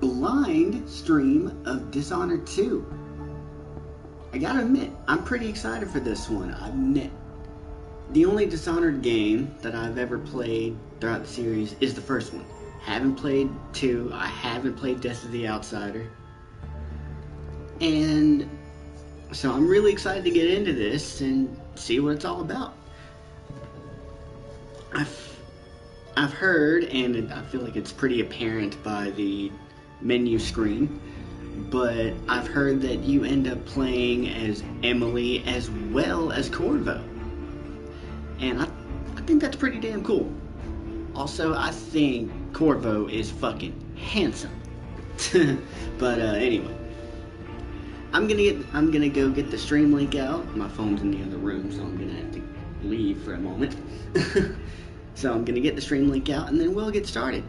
blind stream of Dishonored 2. I gotta admit, I'm pretty excited for this one. I admit, the only Dishonored game that I've ever played throughout the series is the first one. Haven't played 2, I haven't played Death of the Outsider. And so I'm really excited to get into this and see what it's all about. I've heard, and I feel like it's pretty apparent by the menu screen, but I've heard that you end up playing as Emily as well as Corvo. And I think that's pretty damn cool. Also, I think Corvo is fucking handsome. But anyway, I'm gonna go get the stream link out. My phone's in the other room, so I'm gonna have to leave for a moment. So I'm gonna get the stream link out, and then we'll get started.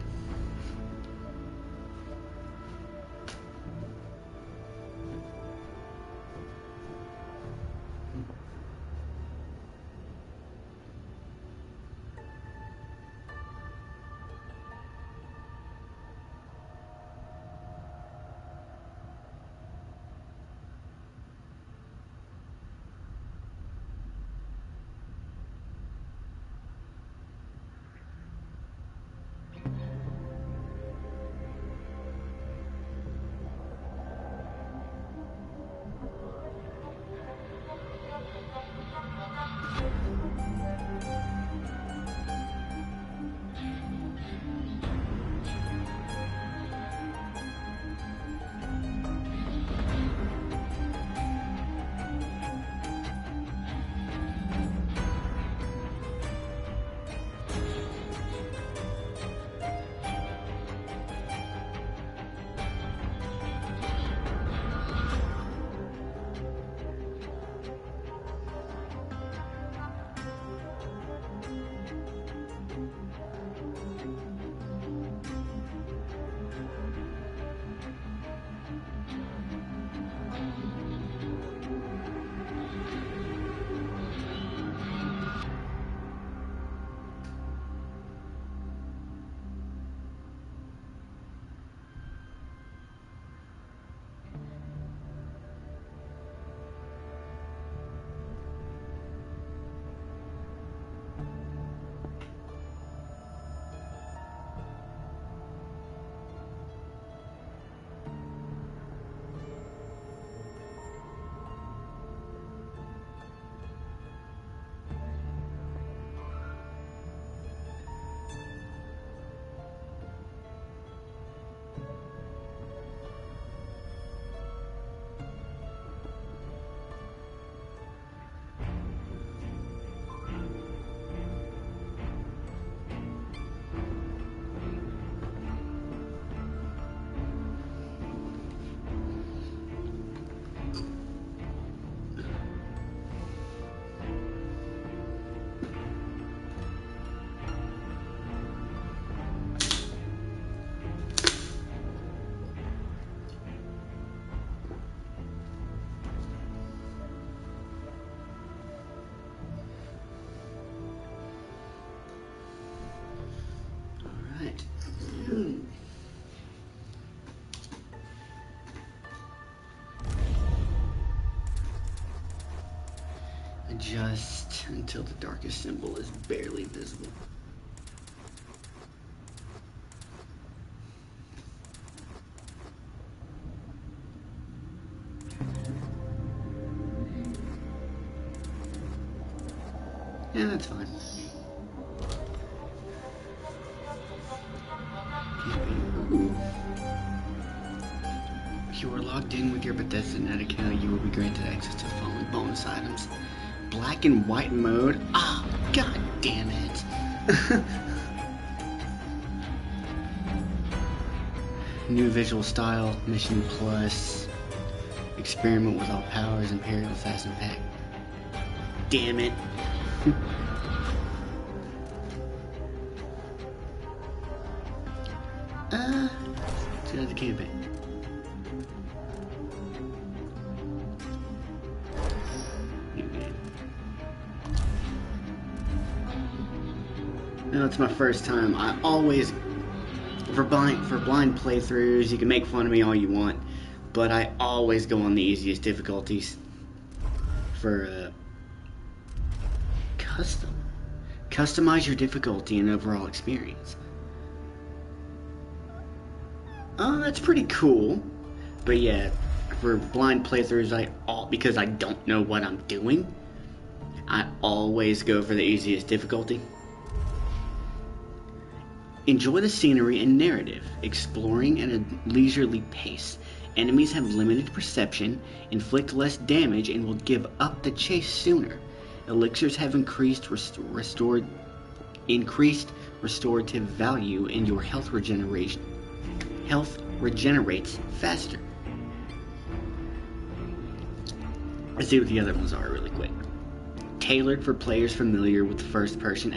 Adjust until the darkest symbol is barely visible. Yeah, that's fine. Ooh. If you are logged in with your Bethesda.net account, you will be granted access to the following bonus items. Black and white mode. Ah, oh, god damn it. New visual style, mission plus, experiment with all powers, Imperial Assassin Pack. Damn it. Let's go to the campaign. Now it's my first time. I always blind playthroughs, you can make fun of me all you want, but I always go on the easiest difficulties for customize your difficulty and overall experience. Oh, that's pretty cool. But yeah, for blind playthroughs, because I don't know what I'm doing, I always go for the easiest difficulty. Enjoy the scenery and narrative, exploring at a leisurely pace. Enemies have limited perception, inflict less damage, and will give up the chase sooner. Elixirs have increased restorative value, and your health regenerates faster. Let's see what the other ones are really quick. Tailored for players familiar with first-person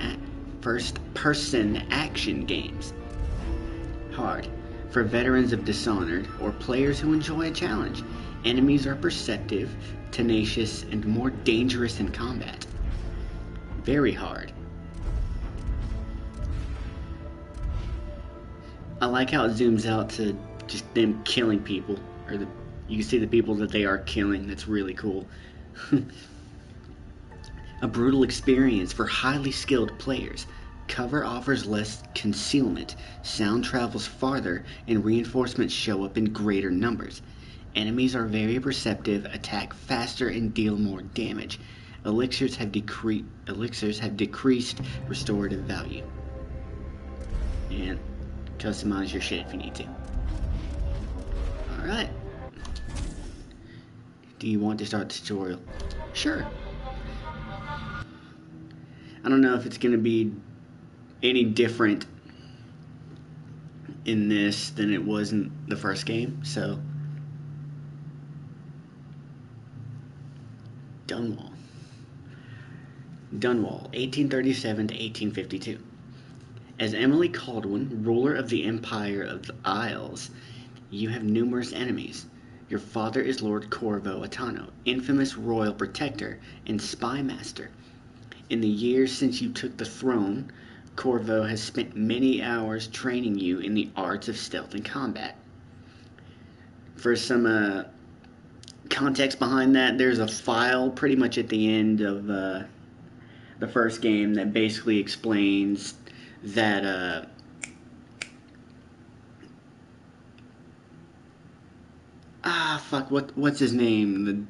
action games. Hard. For veterans of Dishonored or players who enjoy a challenge. Enemies are perceptive, tenacious, and more dangerous in combat. Very hard. I like how it zooms out to just them killing people, or you can see the people that they are killing. That's really cool. A brutal experience for highly skilled players. Cover offers less concealment, sound travels farther, and reinforcements show up in greater numbers. Enemies are very perceptive, attack faster, and deal more damage. Elixirs have decreased restorative value. And customize your shit if you need to. Alright. Do you want to start the tutorial? Sure. I don't know if it's going to be any different in this than it was in the first game, so Dunwall, 1837 to 1852. As Emily Caldwin, ruler of the Empire of the Isles, you have numerous enemies. Your father is Lord Corvo Attano, infamous royal protector and spy master. In the years since you took the throne, Corvo has spent many hours training you in the arts of stealth and combat. For some context behind that, there's a file pretty much at the end of the first game that basically explains that what's his name?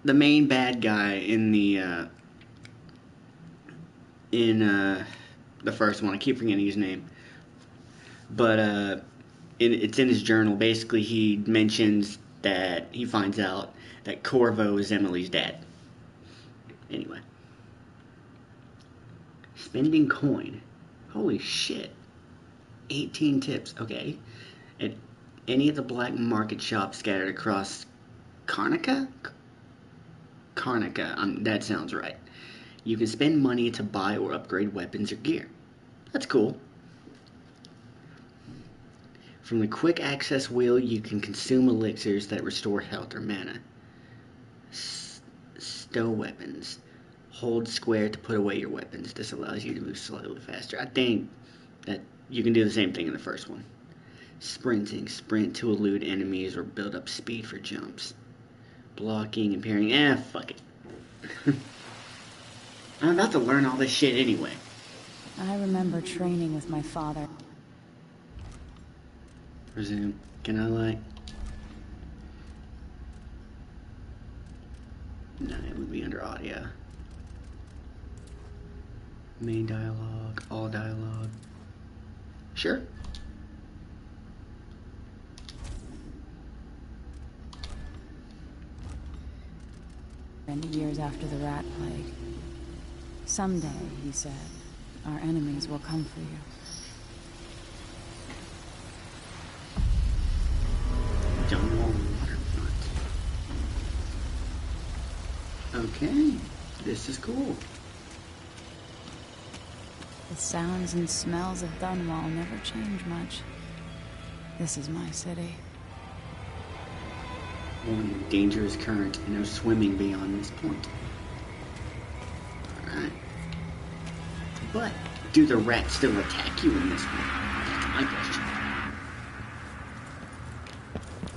The main bad guy in the first one. I keep forgetting his name. But it's in his journal. Basically, he mentions that he finds out that Corvo is Emily's dad. Anyway. Spending coin. Holy shit. 18 tips. Okay. At any of the black market shops scattered across Karnaca? That sounds right. You can spend money to buy or upgrade weapons or gear. That's cool. From the quick access wheel, you can consume elixirs that restore health or mana. Stow weapons. Hold square to put away your weapons. This allows you to move slightly faster. I think that you can do the same thing in the first one. Sprinting. Sprint to elude enemies or build up speed for jumps. Blocking and parrying. Fuck it. I'm about to learn all this shit anyway. I remember training with my father. Resume. Can I No, it would be under audio. Main dialogue, all dialogue. Sure. Many years after the rat plague. Someday, he said, our enemies will come for you. Dunwall waterfront. Okay, this is cool. The sounds and smells of Dunwall never change much. This is my city. Warning, dangerous current, and no swimming beyond this point. Alright. But, do the rats still attack you in this one? That's my question.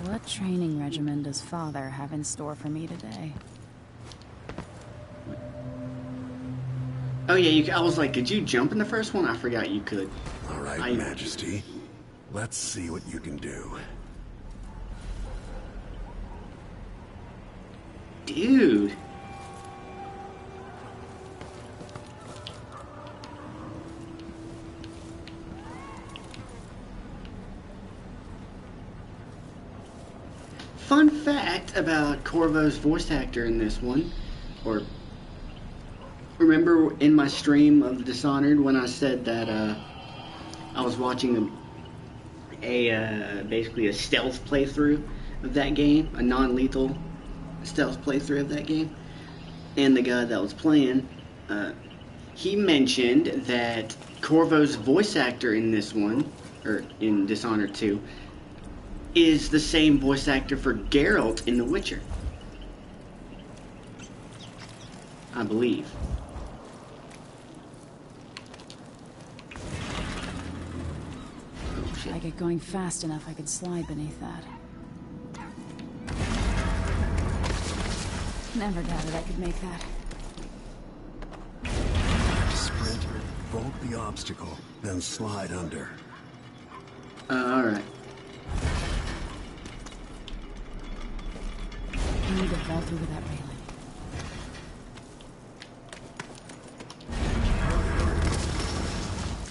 What training regimen does Father have in store for me today? Oh yeah, I was like, could you jump in the first one? I forgot you could. All right, Majesty. Let's see what you can do. Dude. Fun fact about Corvo's voice actor in this one, or remember in my stream of Dishonored when I said that I was watching basically a stealth playthrough of that game, a non-lethal stealth playthrough of that game, and the guy that was playing, he mentioned that Corvo's voice actor in this one, or in Dishonored 2, is the same voice actor for Geralt in The Witcher, I believe. If I get going fast enough, I could slide beneath that. Never doubted I could make that. Sprint, vault the obstacle, then slide under. Alright. I need to vault over that railing.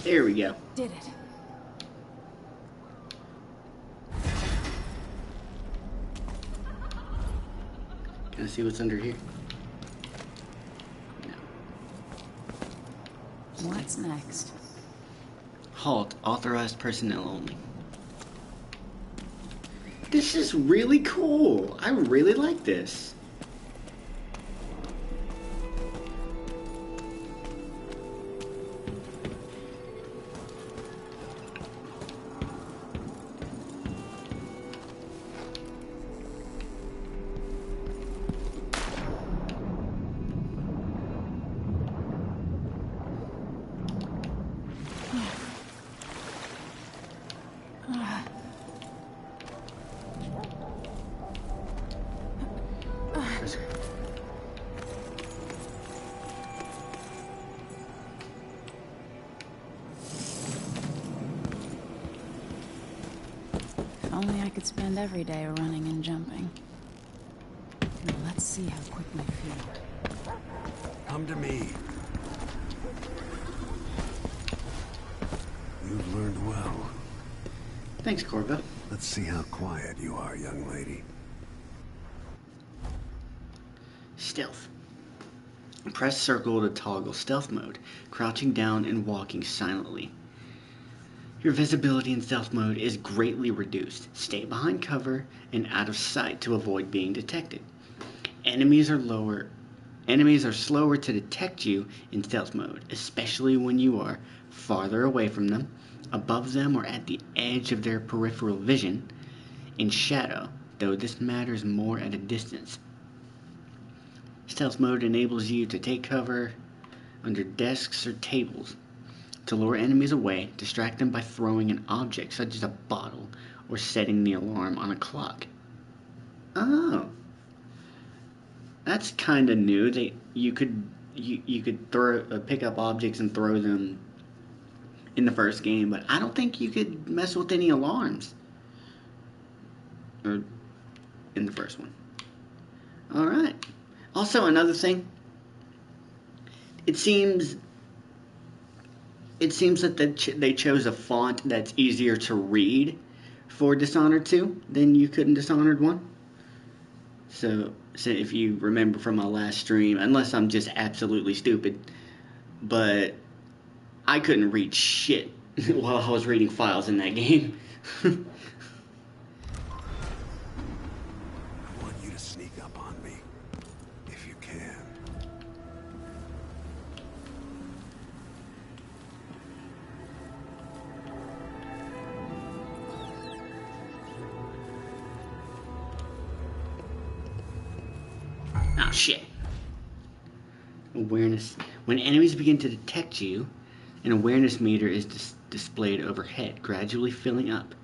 There we go. Did it. Can I see what's under here? No. What's next? Halt. Authorized personnel only. This is really cool. I really like this. If only I could spend every day running and jumping. Now let's see how quick my feet. Come to me. You've learned well. Thanks, Corvo. Let's see how quiet you are, young lady. Stealth. Press circle to toggle stealth mode, crouching down and walking silently. Your visibility in stealth mode is greatly reduced. Stay behind cover and out of sight to avoid being detected. Enemies are slower to detect you in stealth mode, especially when you are farther away from them, above them, or at the edge of their peripheral vision. In shadow, though this matters more at a distance. Stealth mode enables you to take cover under desks or tables, to lure enemies away, distract them by throwing an object such as a bottle or setting the alarm on a clock. Oh, that's kind of new. That you could pick up objects and throw them in the first game, but I don't think you could mess with any alarms or in the first one. All right. Also, another thing. It seems that they chose a font that's easier to read for Dishonored 2 than you could in Dishonored 1. So if you remember from my last stream, unless I'm just absolutely stupid, but I couldn't read shit while I was reading files in that game. I want you to sneak up on me, if you can. Oh shit. Awareness. When enemies begin to detect you An awareness meter is displayed overhead, gradually filling up.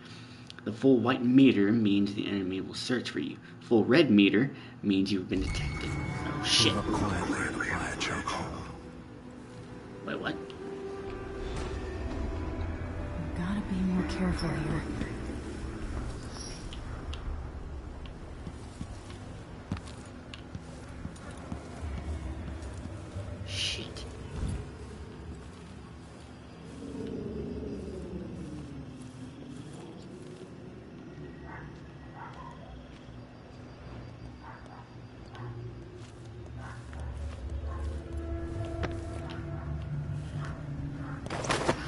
The full white meter means the enemy will search for you. Full red meter means you've been detected. Oh shit. Move up quietly and apply a chokehold. Wait, what? We've gotta be more careful here. Shit.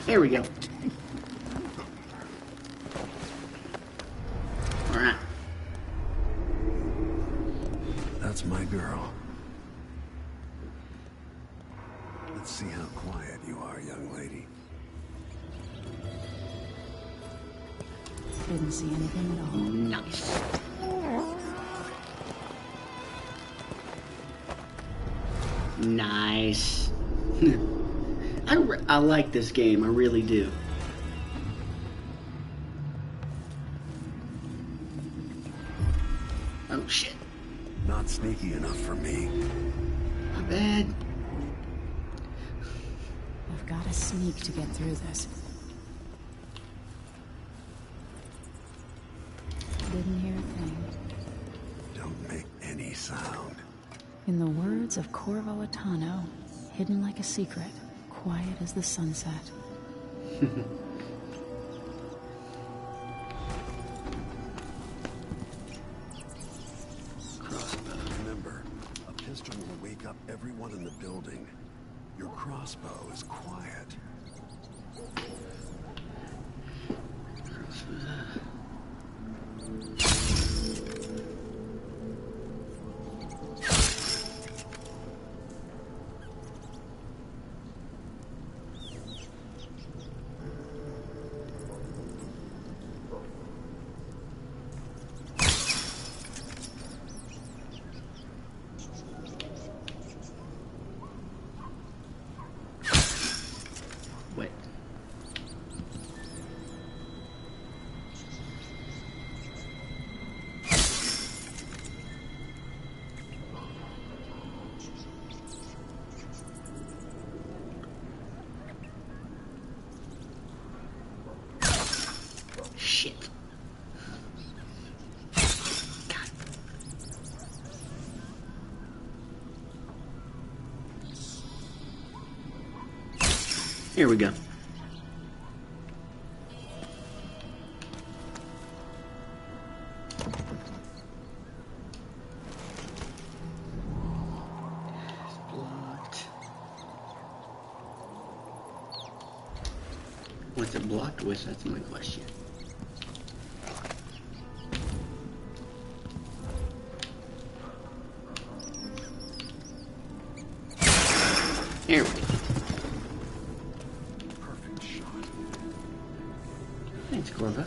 There we go. Alright. That's my girl. Let's see how quiet you are, young lady. Didn't see anything at all. Nice. Nice. I like this game, I really do. Oh shit. Not sneaky enough for me. My bad. I've gotta sneak to get through this. Didn't hear a thing. Don't make any sound. In the words of Corvo Attano, hidden like a secret, quiet as the sunset. Crossbow. Remember, a pistol will wake up everyone in the building. Your crossbow is quiet. Wait. Shit. God. Here we go. It's blocked. What's it blocked with? That's my question. There we go. Perfect shot. Thanks, Corvo.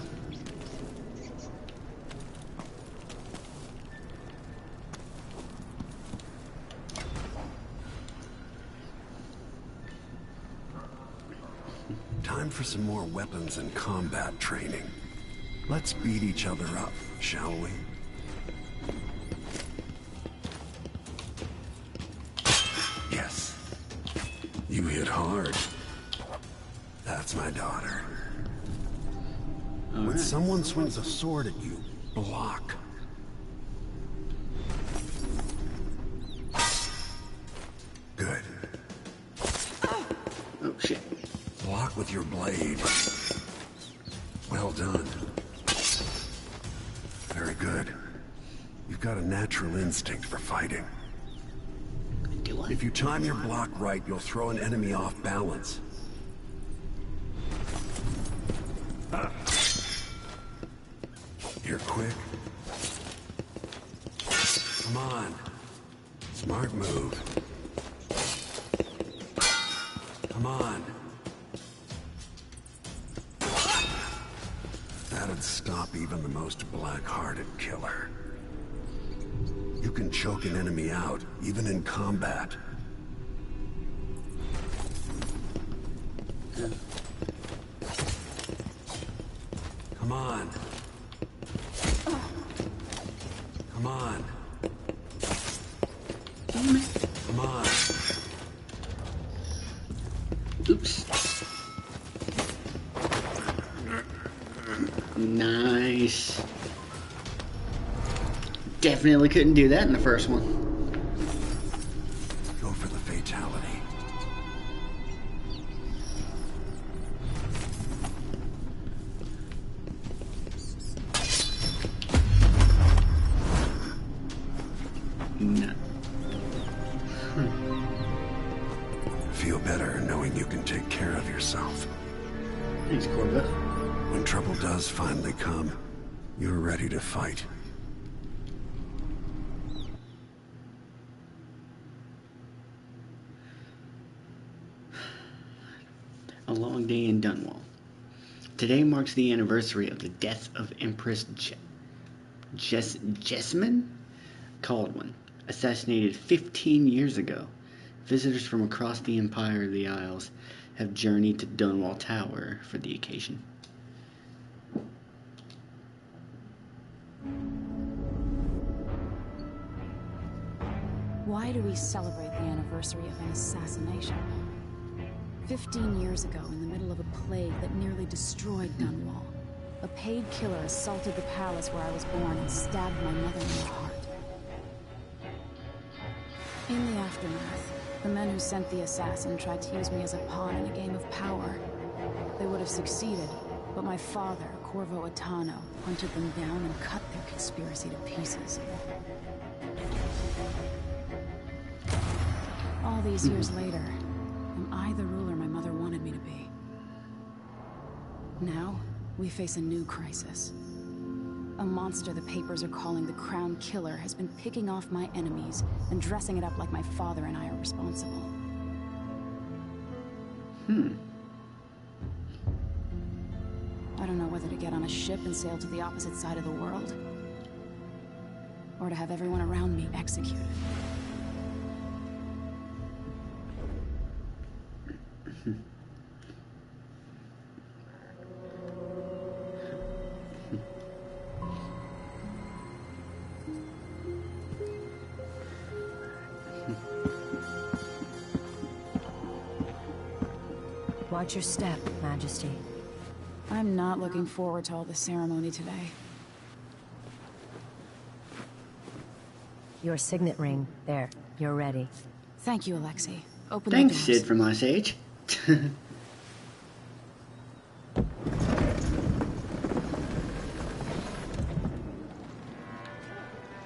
Time for some more weapons and combat training. Let's beat each other up, shall we? Yes. You hit hard. That's my daughter. When someone swings a sword at you, block. Good. Oh shit. Block with your blade. Well done. Very good. You've got a natural instinct for fighting. Do I? If you time your block right, you'll throw an enemy off balance. You're quick. Come on. Smart move. Come on. That'd stop even the most black-hearted killer. You can choke an enemy out, even in combat. Come on. Come on. Come on. Oops. Nice. Definitely couldn't do that in the first one. Go for the fatality. No. Feel better knowing you can take care of yourself. Thanks, Corvo. When trouble does finally come, you're ready to fight. A long day in Dunwall. Today marks the anniversary of the death of Empress Jessamine Caldwin, assassinated 15 years ago. Visitors from across the Empire of the Isles have journeyed to Dunwall Tower for the occasion. Why do we celebrate the anniversary of an assassination? 15 years ago, in the middle of a plague that nearly destroyed Dunwall, a paid killer assaulted the palace where I was born and stabbed my mother in the heart. In the aftermath, the men who sent the assassin tried to use me as a pawn in a game of power. They would have succeeded, but my father, Corvo Attano, hunted them down and cut their conspiracy to pieces. All these years later, am I the ruler my mother wanted me to be? Now, we face a new crisis. A monster the papers are calling the Crown Killer has been picking off my enemies and dressing it up like my father and I are responsible. I don't know whether to get on a ship and sail to the opposite side of the world, or to have everyone around me executed. Watch your step, Majesty. I'm not looking forward to all the ceremony today. Your signet ring. There. You're ready. Thank you, Alexei. Open Thanks, the doors. Sid from Ice Age.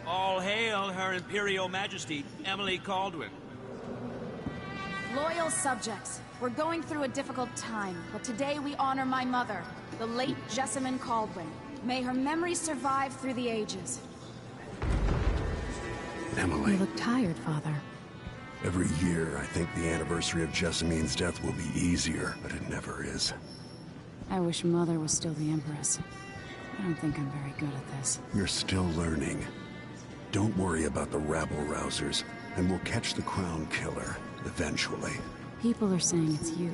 All hail Her Imperial Majesty, Emily Caldwin. Loyal subjects, we're going through a difficult time, but today we honor my mother, the late Jessamine Caldwin. May her memory survive through the ages. Emily, You look tired, Father. every year I think the anniversary of Jessamine's death will be easier, but it never is. I wish Mother was still the Empress. I don't think I'm very good at this. You're still learning. Don't worry about the rabble-rousers, and we'll catch the Crown Killer, eventually. People are saying it's you.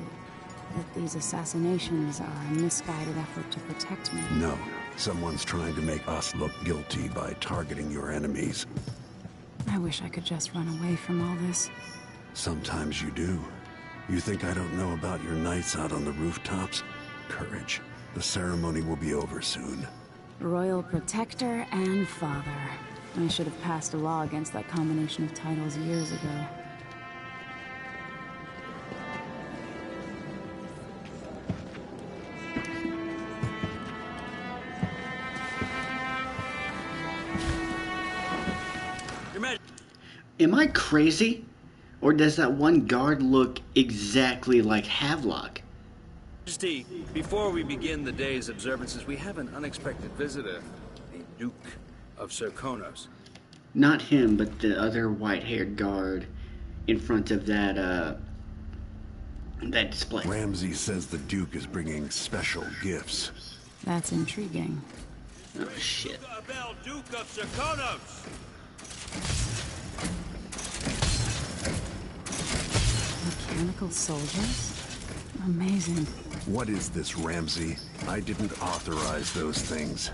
That these assassinations are a misguided effort to protect me. No, someone's trying to make us look guilty by targeting your enemies. I wish I could just run away from all this. Sometimes you do. You think I don't know about your nights out on the rooftops? Courage. The ceremony will be over soon. Royal Protector and Father. I should have passed a law against that combination of titles years ago. Your Majesty. Am I crazy? Or does that one guard look exactly like Havelock? Before we begin the day's observances, we have an unexpected visitor, the Duke of Serkonos. Not him, but the other white-haired guard in front of that display. Ramsey says the Duke is bringing special gifts. That's intriguing. Oh, shit. Abel, Duke of Serkonos! Mechanical soldiers? Amazing. What is this, Ramsey? I didn't authorize those things.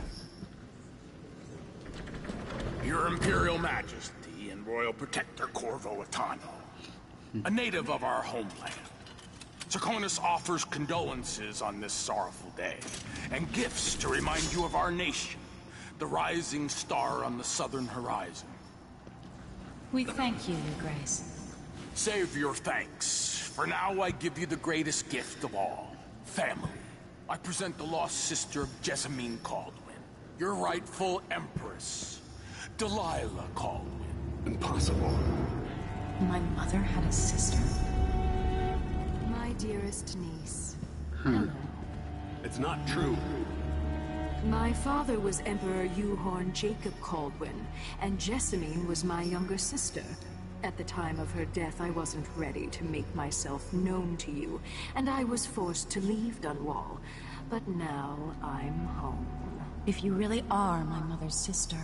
Your Imperial Majesty and Royal Protector Corvo Attano, a native of our homeland. Serkonos offers condolences on this sorrowful day, and gifts to remind you of our nation, the rising star on the southern horizon. We thank you, Your Grace. Save your thanks. For now, I give you the greatest gift of all, family. I present the lost sister of Jessamine Caldwin, your rightful empress, Delilah Caldwin. Impossible. My mother had a sister? My dearest niece. Hello. It's not true. My father was Emperor Euhorn Jacob Caldwin, and Jessamine was my younger sister. At the time of her death, I wasn't ready to make myself known to you, and I was forced to leave Dunwall. But now I'm home. If you really are my mother's sister,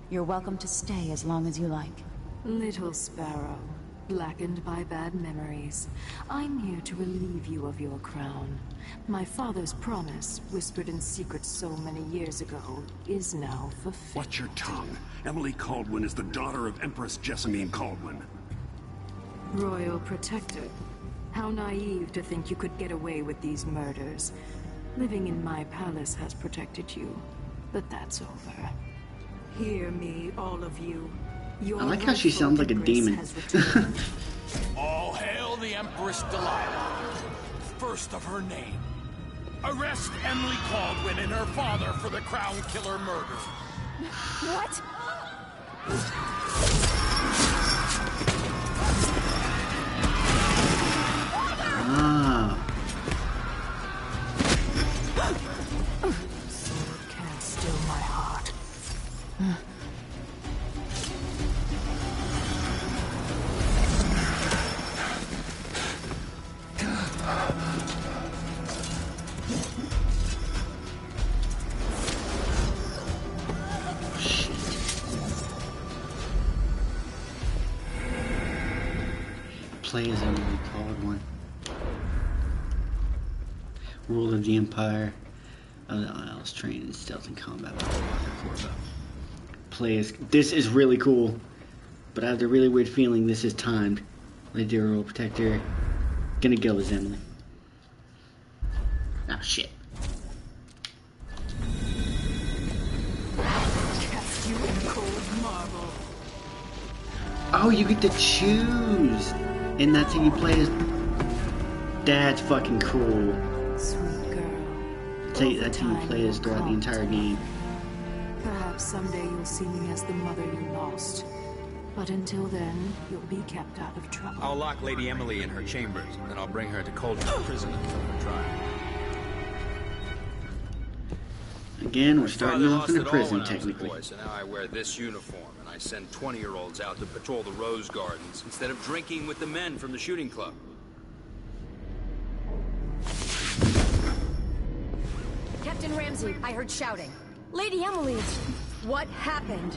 you're welcome to stay as long as you like. Little sparrow, blackened by bad memories, I'm here to relieve you of your crown. My father's promise, whispered in secret so many years ago, is now fulfilled. Watch your tongue. Emily Caldwin is the daughter of Empress Jessamine Caldwin. Royal Protector. How naive to think you could get away with these murders. Living in my palace has protected you, but that's over. Hear me, all of you. Your I like how she sounds like a demon. All hail the Empress Delilah, first of her name. Arrest Emily Caldwin and her father for the Crown Killer murder. What? Ah. Sword can't still my heart. Play as Emily Caldwin. Rule of the Empire. I was trained in stealth and combat by Walker Corvo. Play as... This is really cool. But I have the really weird feeling this is timed. Lady Royal Protector. Gonna go as Emily. Ah, shit. Cast you in cold marble. Oh, you get to choose! And that's how you play as... That's fucking cool. Sweet girl. That's how you play as throughout the entire game. Perhaps someday you'll see me as the mother you lost. But until then, you'll be kept out of trouble. I'll lock Lady Emily in her chambers, then I'll bring her to Cauldron Prison until her trial. Again, we're starting Father off in a lost it all prison, when I was a technically. boy, so now I wear this uniform, and I send 20-year-olds out to patrol the Rose Gardens instead of drinking with the men from the shooting club. Captain Ramsey, I heard shouting. Lady Emily, what happened?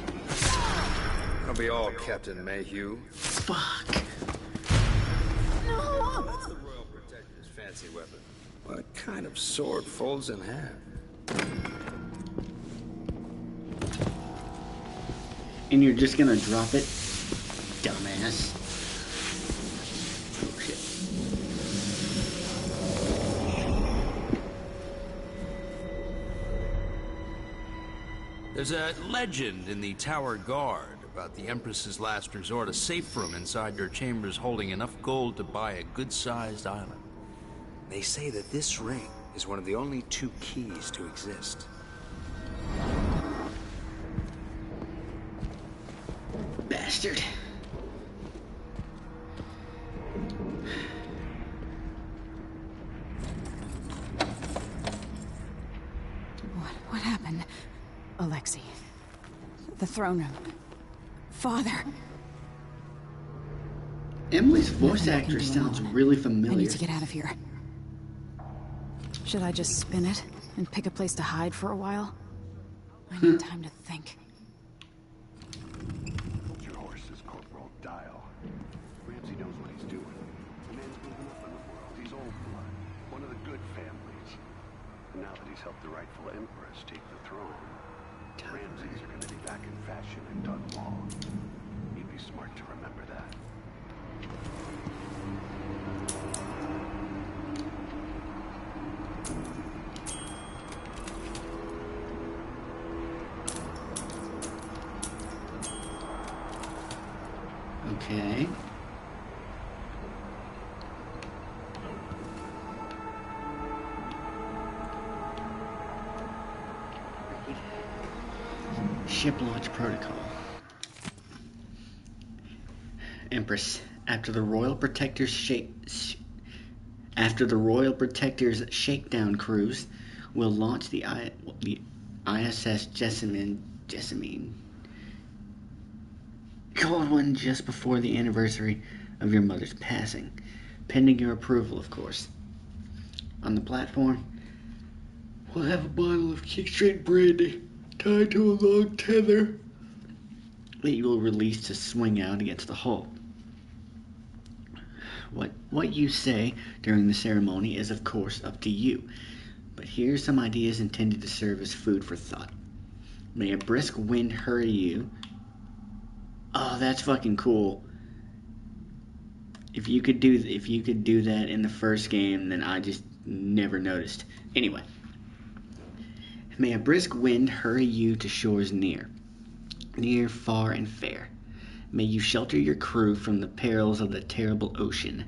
That'll be all, Captain Mayhew. Fuck. No! That's the Royal Protector's fancy weapon. What kind of sword folds in half? And you're just gonna drop it? Dumbass. Oh shit. There's a legend in the Tower Guard about the Empress's last resort, a safe room inside your chambers holding enough gold to buy a good-sized island. They say that this ring is one of the only 2 keys to exist. Bastard. What happened? Alexei. The throne room. Father. Emily's voice Nothing I can actress do sounds alone. really I familiar. need to get out of here. Should I just spin it and pick a place to hide for a while? I need time to think. Hold your horses, Corporal Dial. Ramsey knows what he's doing. The man's moving up in the world. He's old blood. one of the good families. And now that he's helped the rightful empress take the throne, Ramses are gonna be back in fashion in Dunwall. He'd be smart to remember that. Okay. Ship launch protocol. Empress, after the Royal Protector's shakedown cruise, will launch the ISS Jessamine. Called one just before the anniversary of your mother's passing, pending your approval, of course. On the platform, we'll have a bottle of Kick Straight brandy tied to a long tether that you will release to swing out against the hull. What you say during the ceremony is, of course, up to you, but here's some ideas intended to serve as food for thought. May a brisk wind hurry you. Oh, that's fucking cool. If you could do that in the first game, then I just never noticed. Anyway, may a brisk wind hurry you to shores near, far, and fair. May you shelter your crew from the perils of the terrible ocean.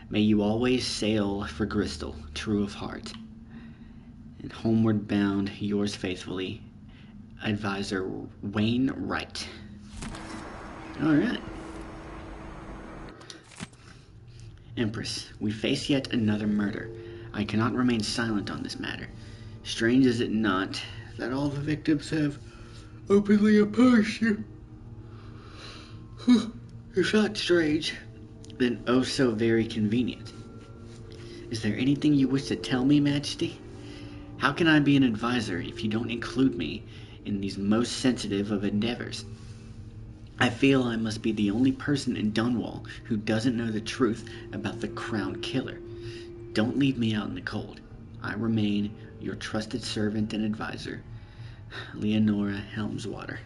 May you always sail for Bristol, true of heart. And homeward bound, yours faithfully, Advisor Wayne Wright. Alright. Empress, we face yet another murder. I cannot remain silent on this matter. Strange is it not that all the victims have openly opposed you? If not strange, then oh so very convenient. Is there anything you wish to tell me, Majesty? How can I be an advisor if you don't include me in these most sensitive of endeavors? I feel I must be the only person in Dunwall who doesn't know the truth about the Crown Killer. Don't leave me out in the cold. I remain your trusted servant and advisor, Leonora Helmswater.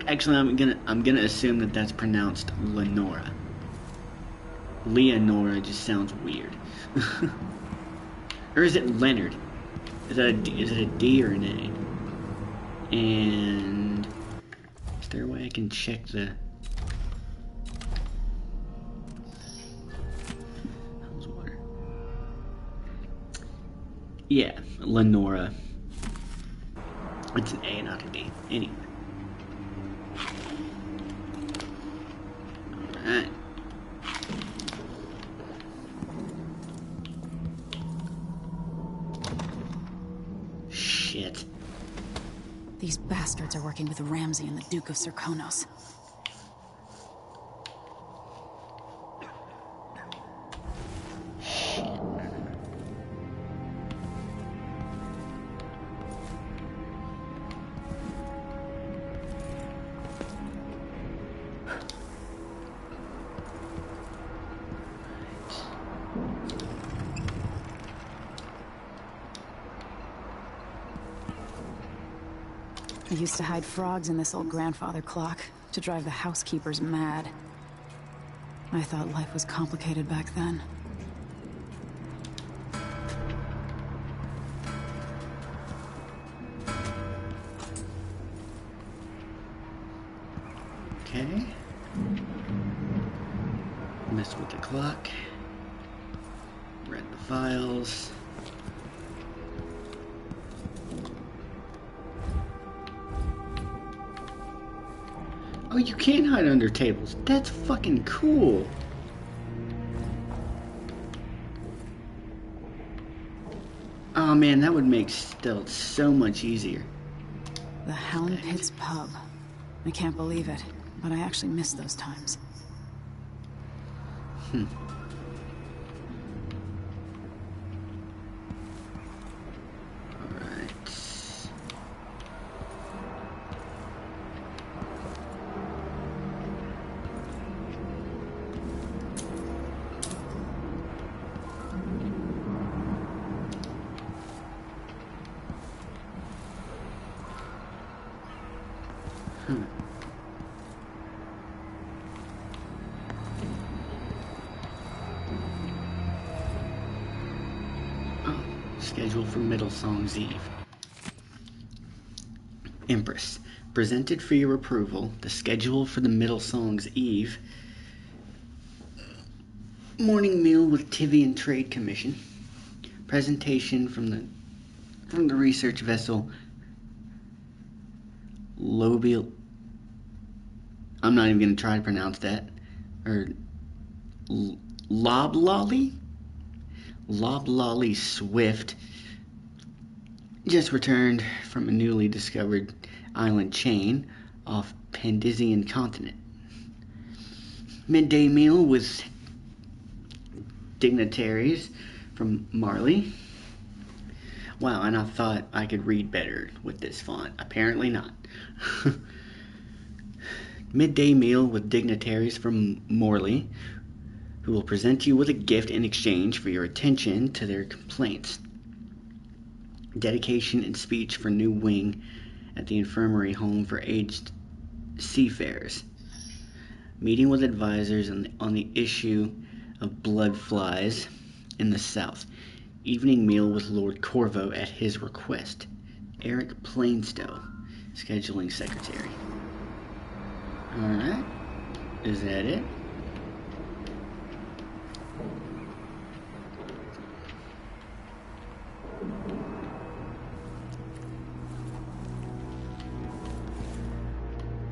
Actually, I'm gonna assume that that's pronounced Lenora. Leonora just sounds weird. Or is it Leonard? Is it a D or an A? And is there a way I can check the water? Yeah, Lenora. It's an A, not a D. Anyway. Alright. Shit. These bastards are working with Ramsay and the Duke of Serkonos. I used to hide frogs in this old grandfather clock to drive the housekeepers mad. I thought life was complicated back then. Okay. Mess with the clock. Read the files. Oh, you can hide under tables. That's fucking cool. Oh man, that would make stealth so much easier. The Hound Pit's pub. I can't believe it, but I actually miss those times. Huh. Oh, schedule for Middle Song's Eve. Empress, presented for your approval, the schedule for the Middle Song's Eve. Morning meal with Tivian Trade Commission. Presentation from the research vessel Lobial. I'm not even going to try to pronounce that. Or Loblolly? Loblolly Swift just returned from a newly discovered island chain off Pandisian continent. Midday meal with dignitaries from Marley. Wow, and I thought I could read better with this font. Apparently not. Midday meal with dignitaries from Morley, who will present you with a gift in exchange for your attention to their complaints. Dedication and speech for new wing at the infirmary home for aged seafarers. Meeting with advisors on the issue of blood flies in the south. Evening meal with Lord Corvo at his request. Eric Plainstow, scheduling secretary. Alright. Is that it?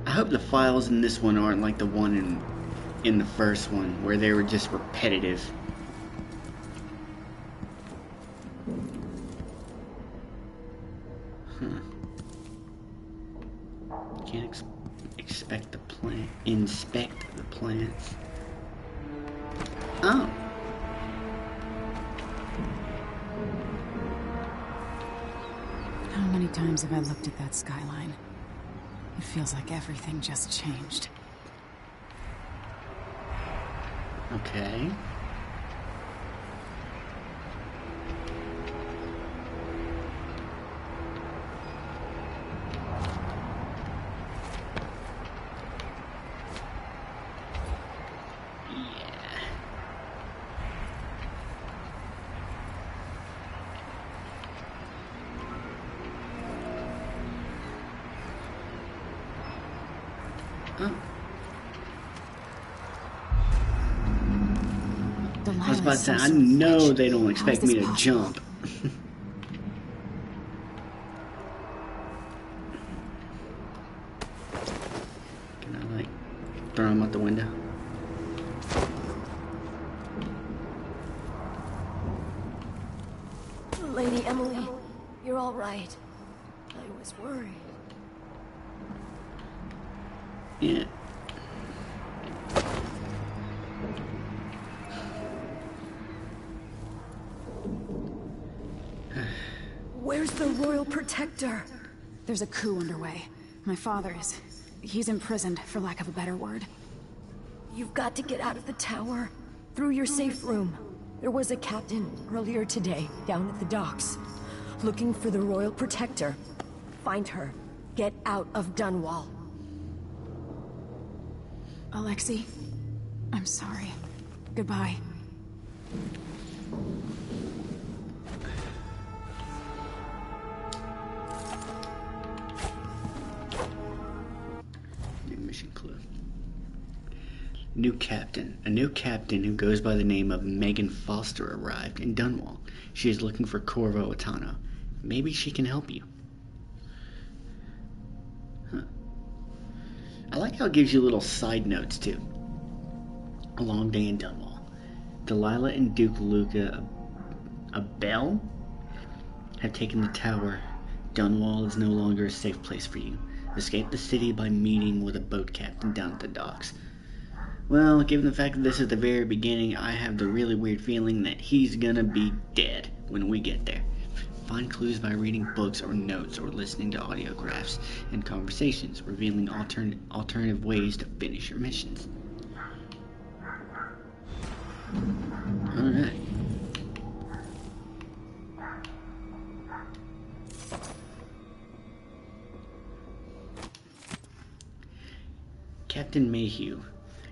I hope the files in this one aren't like the one in the first one, where they were just repetitive. Can't inspect the plants. Oh. How many times have I looked at that skyline? It feels like everything just changed. Okay. I was about to say, I know they don't expect me to jump. Can I, like, throw him out the window? Lady Emily, you're all right. I was worried. Yeah. Where's the Royal Protector? There's a coup underway. My father is... he's imprisoned, for lack of a better word. You've got to get out of the tower. Through your safe room. There was a captain earlier today, down at the docks. Looking for the Royal Protector. Find her. Get out of Dunwall. Alexei, I'm sorry. Goodbye. New mission clue. New captain. A new captain who goes by the name of Megan Foster arrived in Dunwall. She is looking for Corvo Attano. Maybe she can help you. Huh. I like how it gives you little side notes too. A long day in Dunwall. Delilah and Duke Luca Abel have taken the tower. Dunwall is no longer a safe place for you. Escape the city by meeting with a boat captain down at the docks. Well, given the fact that this is the very beginning, I have the really weird feeling that he's gonna be dead when we get there. Find clues by reading books or notes or listening to audiographs and conversations, revealing alternative ways to finish your missions. Alright. Captain Mayhew,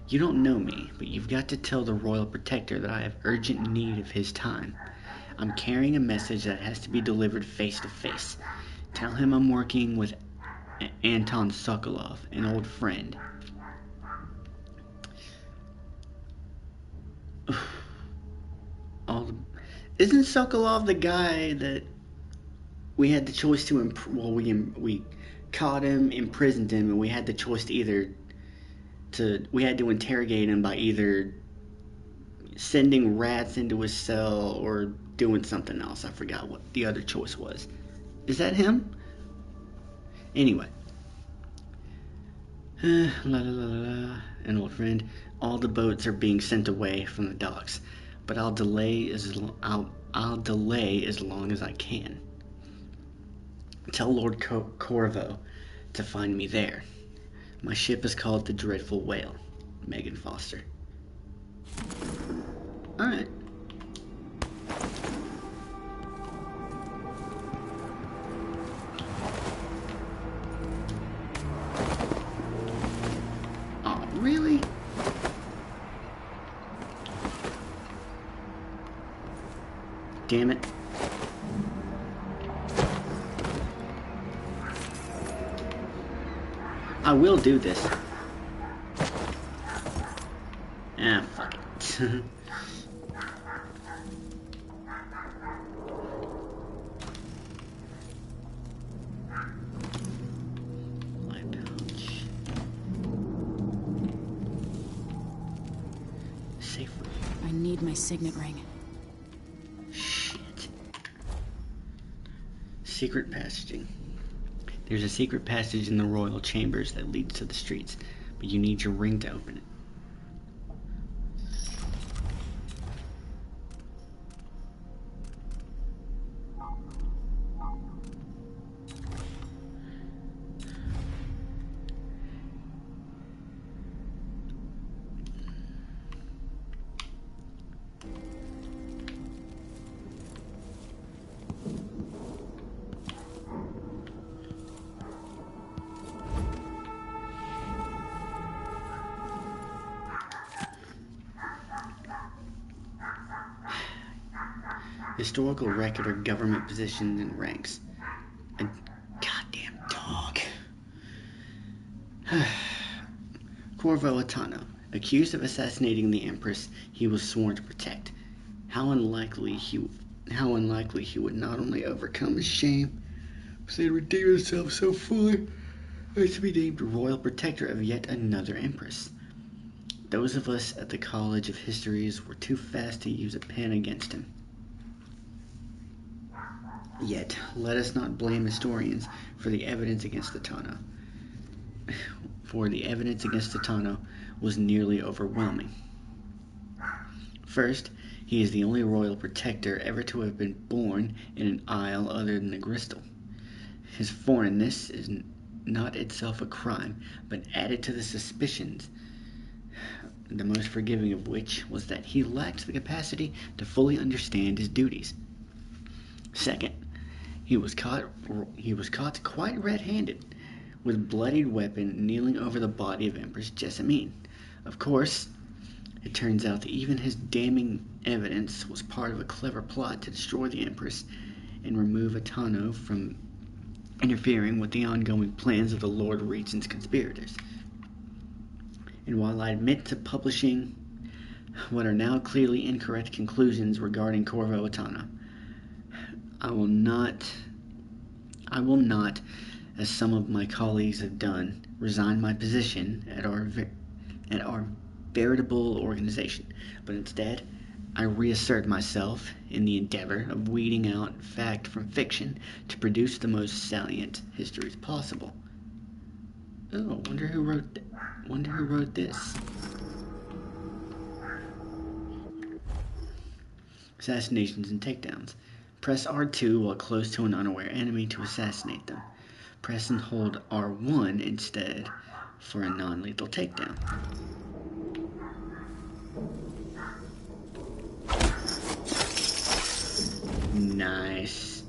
you don't know me, but you've got to tell the Royal Protector that I have urgent need of his time. I'm carrying a message that has to be delivered face to face. Tell him I'm working with Anton Sokolov, an old friend. Isn't Sokolov the guy that we had the choice to we caught him, imprisoned him, and we had the choice we had to interrogate him by either sending rats into his cell or doing something else. I forgot what the other choice was. Is that him? Anyway. La la la la. An old friend. All the boats are being sent away from the docks, but I'll delay as long as I can. Tell Lord Corvo to find me there. My ship is called the Dreadful Whale. Megan Foster. Alright. Oh, really? Damn it. I will do this. Ah, fuck it. Light pouch. Safe room. I need my signet ring. Shit. Secret passaging. There's a secret passage in the royal chambers that leads to the streets, but you need your ring to open it. Historical record of government positions and ranks. A goddamn dog. Corvo Attano, accused of assassinating the Empress he was sworn to protect. How unlikely he would not only overcome his shame, but he'd redeem himself so fully as to be named Royal Protector of yet another Empress. Those of us at the College of Histories were too fast to use a pen against him. Yet, let us not blame historians for the evidence against Attano. For the evidence against Attano was nearly overwhelming. First, he is the only royal protector ever to have been born in an isle other than the Crystal. His foreignness is not itself a crime, but added to the suspicions, the most forgiving of which was that he lacked the capacity to fully understand his duties. Second, he was caught quite red-handed, with bloodied weapon kneeling over the body of Empress Jessamine. Of course, it turns out that even his damning evidence was part of a clever plot to destroy the Empress and remove Attano from interfering with the ongoing plans of the Lord Regent's conspirators. And while I admit to publishing what are now clearly incorrect conclusions regarding Corvo Attano, I will not, as some of my colleagues have done, resign my position at our veritable organization, but instead, I reassert myself in the endeavor of weeding out fact from fiction to produce the most salient histories possible. Oh, wonder who wrote this. Assassinations and Takedowns. Press R2 while close to an unaware enemy to assassinate them. Press and hold R1 instead for a non-lethal takedown. Nice.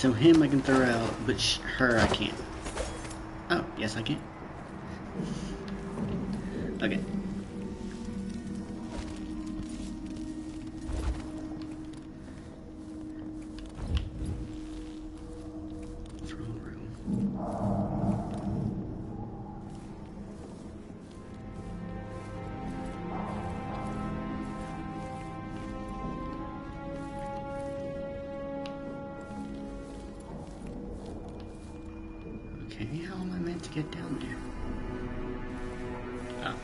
So him I can throw out, but her I can't. Oh, yes I can. Okay. Throne room. Okay, how am I meant to get down there? Oh.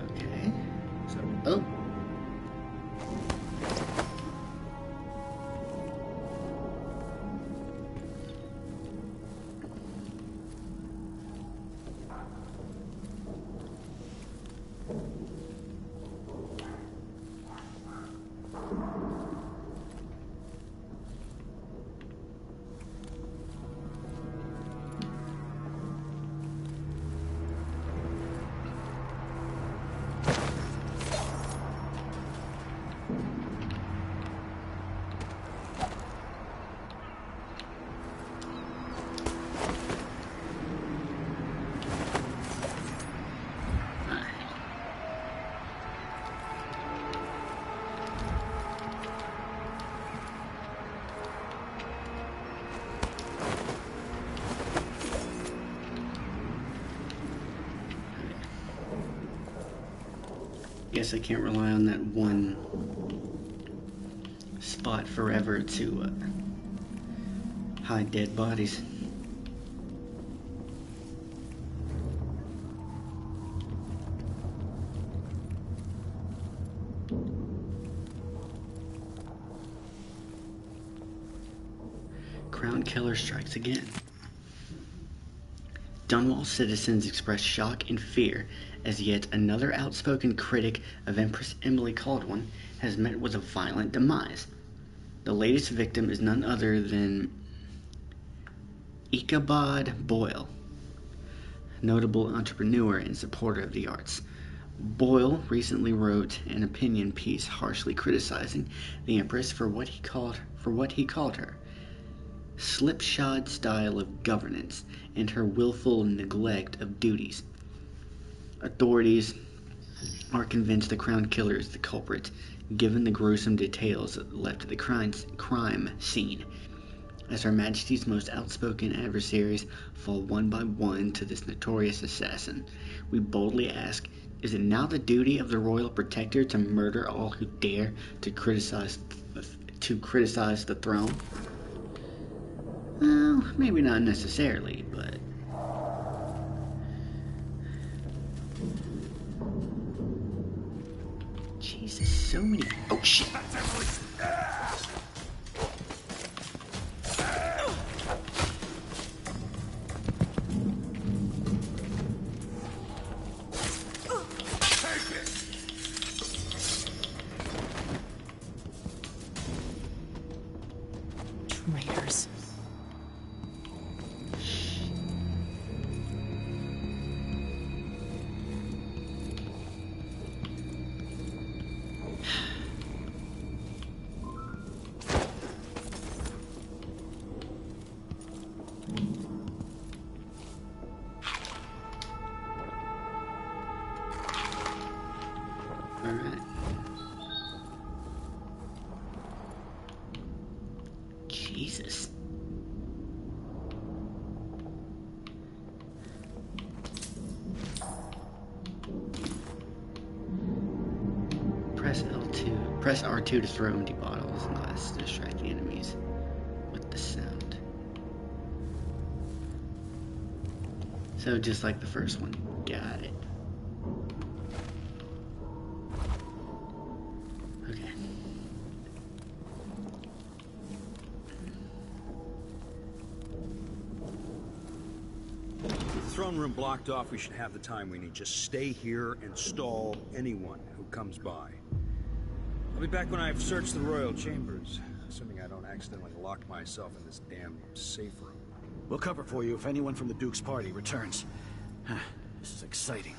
Okay. So, oh. Guess I can't rely on that one spot forever to hide dead bodies. Crown Killer strikes again. Dunwall citizens express shock and fear as yet another outspoken critic of Empress Emily Caldwin has met with a violent demise. The latest victim is none other than Ichabod Boyle, notable entrepreneur and supporter of the arts. Boyle recently wrote an opinion piece harshly criticizing the Empress for what he called her slipshod style of governance and her willful neglect of duties. Authorities are convinced the Crown Killer is the culprit, given the gruesome details left at the crime scene, as Her Majesty's most outspoken adversaries fall one by one to this notorious assassin. We boldly ask, is it now the duty of the Royal Protector to murder all who dare to criticize the throne? Well, maybe not necessarily, but... Jesus, so many... Oh, shit! Traitors. Alright. Jesus. Press L2. Press R2 to throw empty bottles and glass to distract the enemies with the sound. So just like the first one. Got it. Okay. With the throne room blocked off, we should have the time we need. Just stay here and stall anyone who comes by. I'll be back when I've searched the royal chambers, assuming I don't accidentally lock myself in this damn safe room. We'll cover for you if anyone from the Duke's party returns. This is exciting.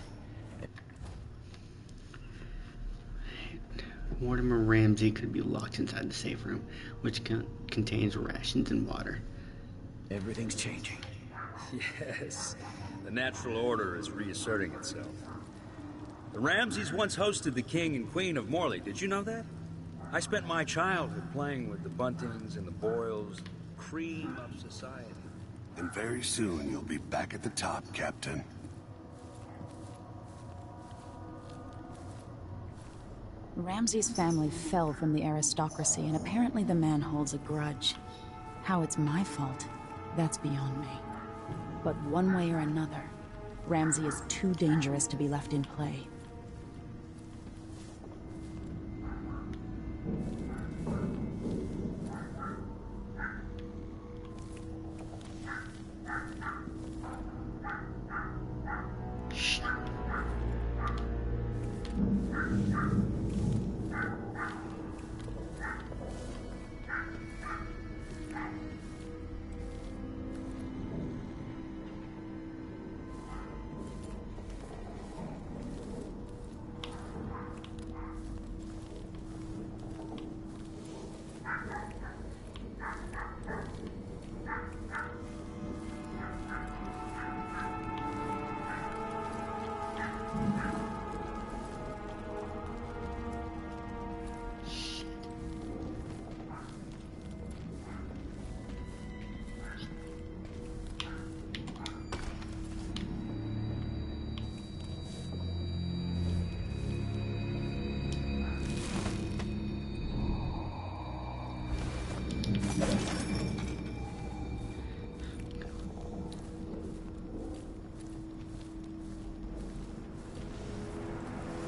Mortimer Ramsey could be locked inside the safe room, which contains rations and water. Everything's changing. Yes, the natural order is reasserting itself. The Ramseys once hosted the King and Queen of Morley. Did you know that? I spent my childhood playing with the Buntings and the Boyles, cream of society. And very soon you'll be back at the top, Captain. Ramsey's family fell from the aristocracy, and apparently the man holds a grudge. How it's my fault, that's beyond me. But one way or another, Ramsey is too dangerous to be left in play.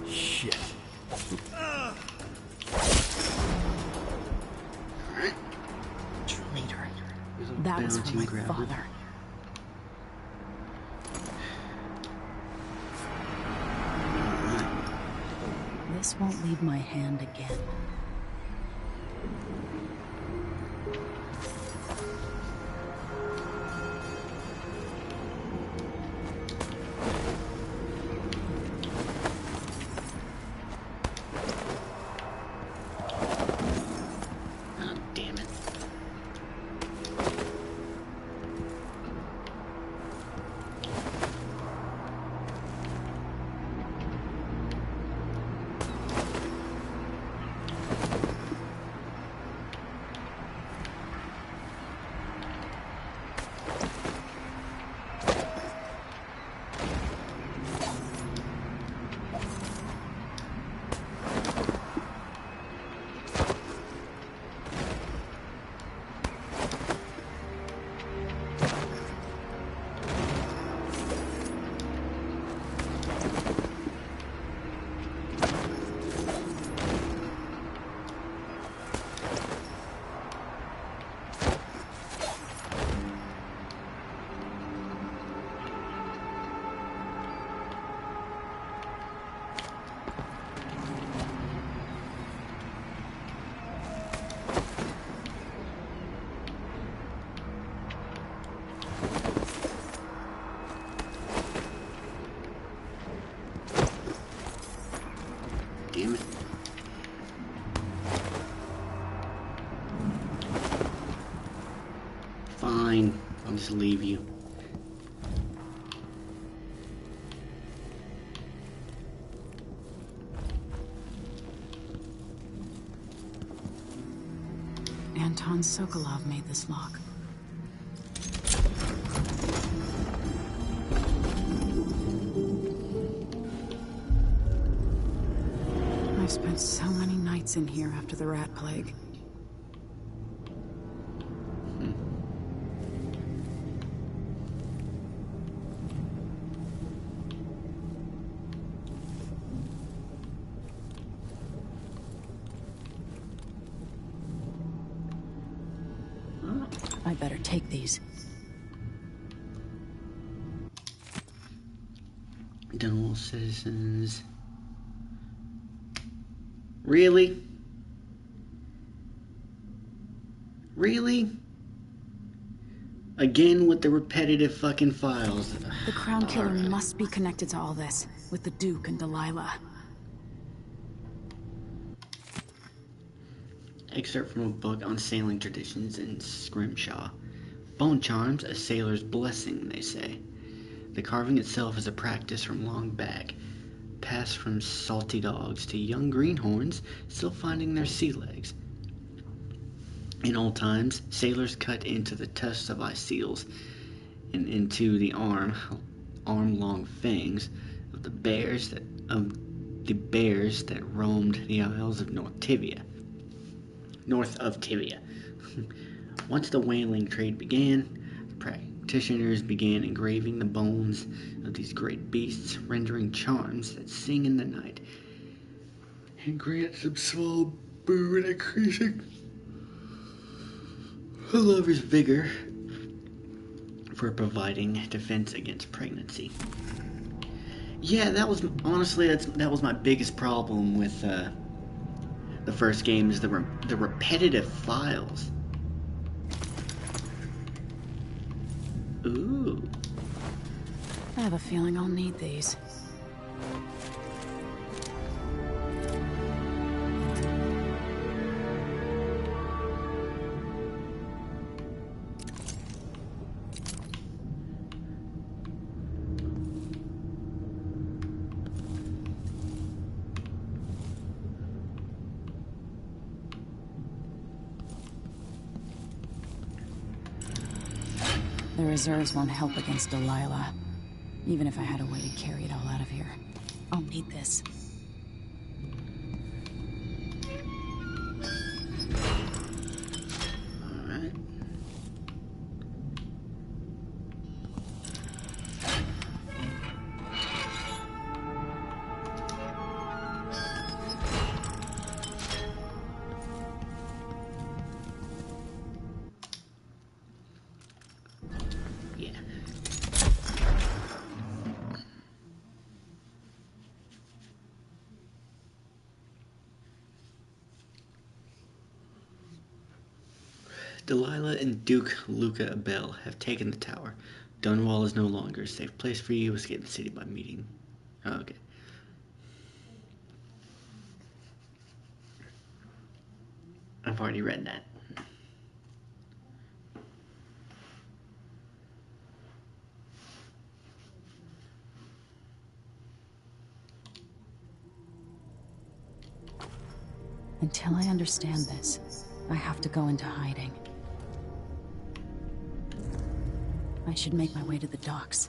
Shit. Traitor. That was for my father. This won't leave my hand again. Oh, damn it. Damn it. Fine, I'll just leave you. Anton Sokolov made this lock. I've spent so many nights in here after the rat plague. I better take these. Dunwall citizens. Really? Really? Again with the repetitive fucking files. The Crown Killer Alright. must be connected to all this, with the Duke and Delilah. Excerpt from a book on sailing traditions in Scrimshaw. Bone charms, a sailor's blessing, they say. The carving itself is a practice from long back, passed from salty dogs to young greenhorns still finding their sea legs. In old times, sailors cut into the tusks of ice seals and into the arm-long fangs of the bears that roamed the isles of north of Tibia. Once the whaling trade began, practitioners began engraving the bones of these great beasts, rendering charms that sing in the night and grant some small boon, increasing a lover's vigor for providing defense against pregnancy. Yeah, that was honestly that was my biggest problem with the first game, is the repetitive files. Ooh. I have a feeling I'll need these. The reserves won't help against Delilah, even if I had a way to carry it all out of here. I'll need this. Alright. Yeah. Delilah and Duke Luca Abel have taken the tower. Dunwall is no longer a safe place for you. Escape the city by meeting. Oh, okay. I've already read that. Until I understand this, I have to go into hiding. I should make my way to the docks.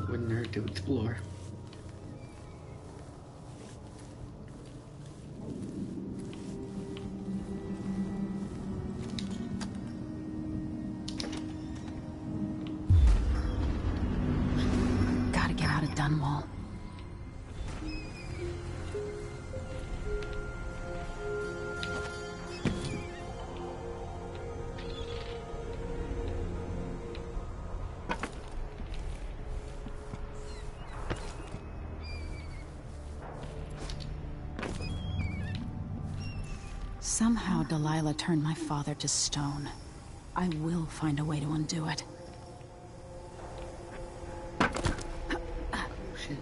Wouldn't hurt to explore. Gotta get out of Dunwall. Somehow Delilah turned my father to stone. I will find a way to undo it. Shit.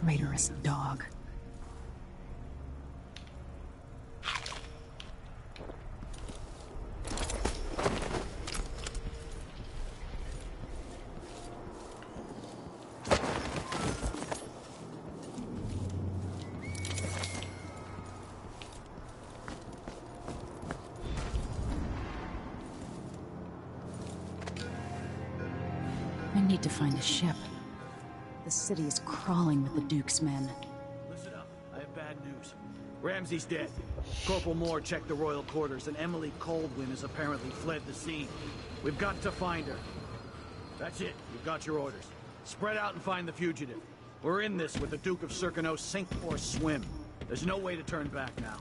Traitorous dog. I need to find a ship. The city is crawling with the Duke's men. Listen up. I have bad news. Ramsey's dead. Corporal Moore checked the royal quarters, and Emily Coldwin has apparently fled the scene. We've got to find her. That's it. You've got your orders. Spread out and find the fugitive. We're in this with the Duke of Circano, sink or swim. There's no way to turn back now.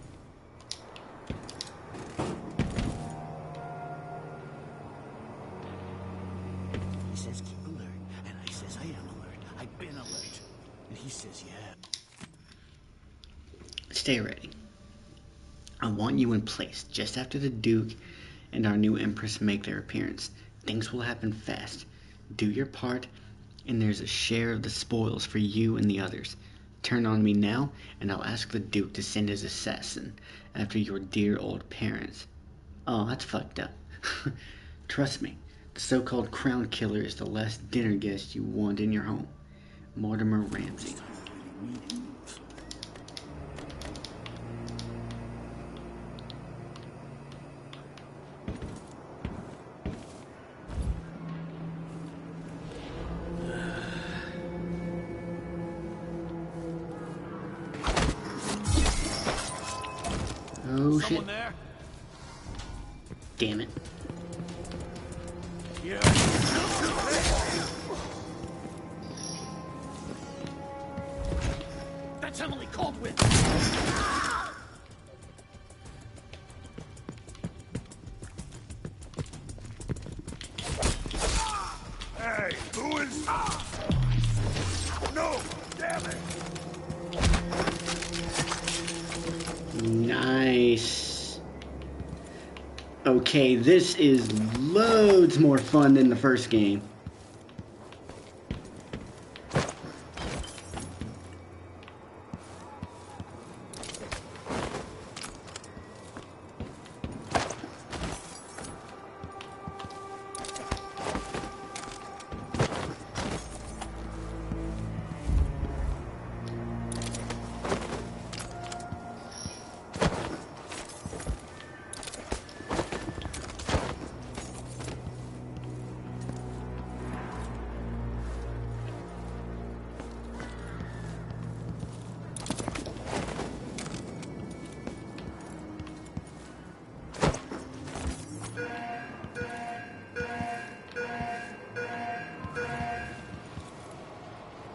He says keep alert, and I says I am alert. I've been alert. And he says yeah. Stay ready. I want you in place just after the Duke and our new Empress make their appearance. Things will happen fast. Do your part, and there's a share of the spoils for you and the others. Turn on me now, and I'll ask the Duke to send his assassin after your dear old parents. Oh, that's fucked up. Trust me, the so-called crown killer is the last dinner guest you want in your home. Mortimer Ramsey. Oh shit. There? Damn it. Yeah. That's Emily Caldwell. Hey, who is... No! Damn it! Nice. Okay, this is loads more fun than the first game.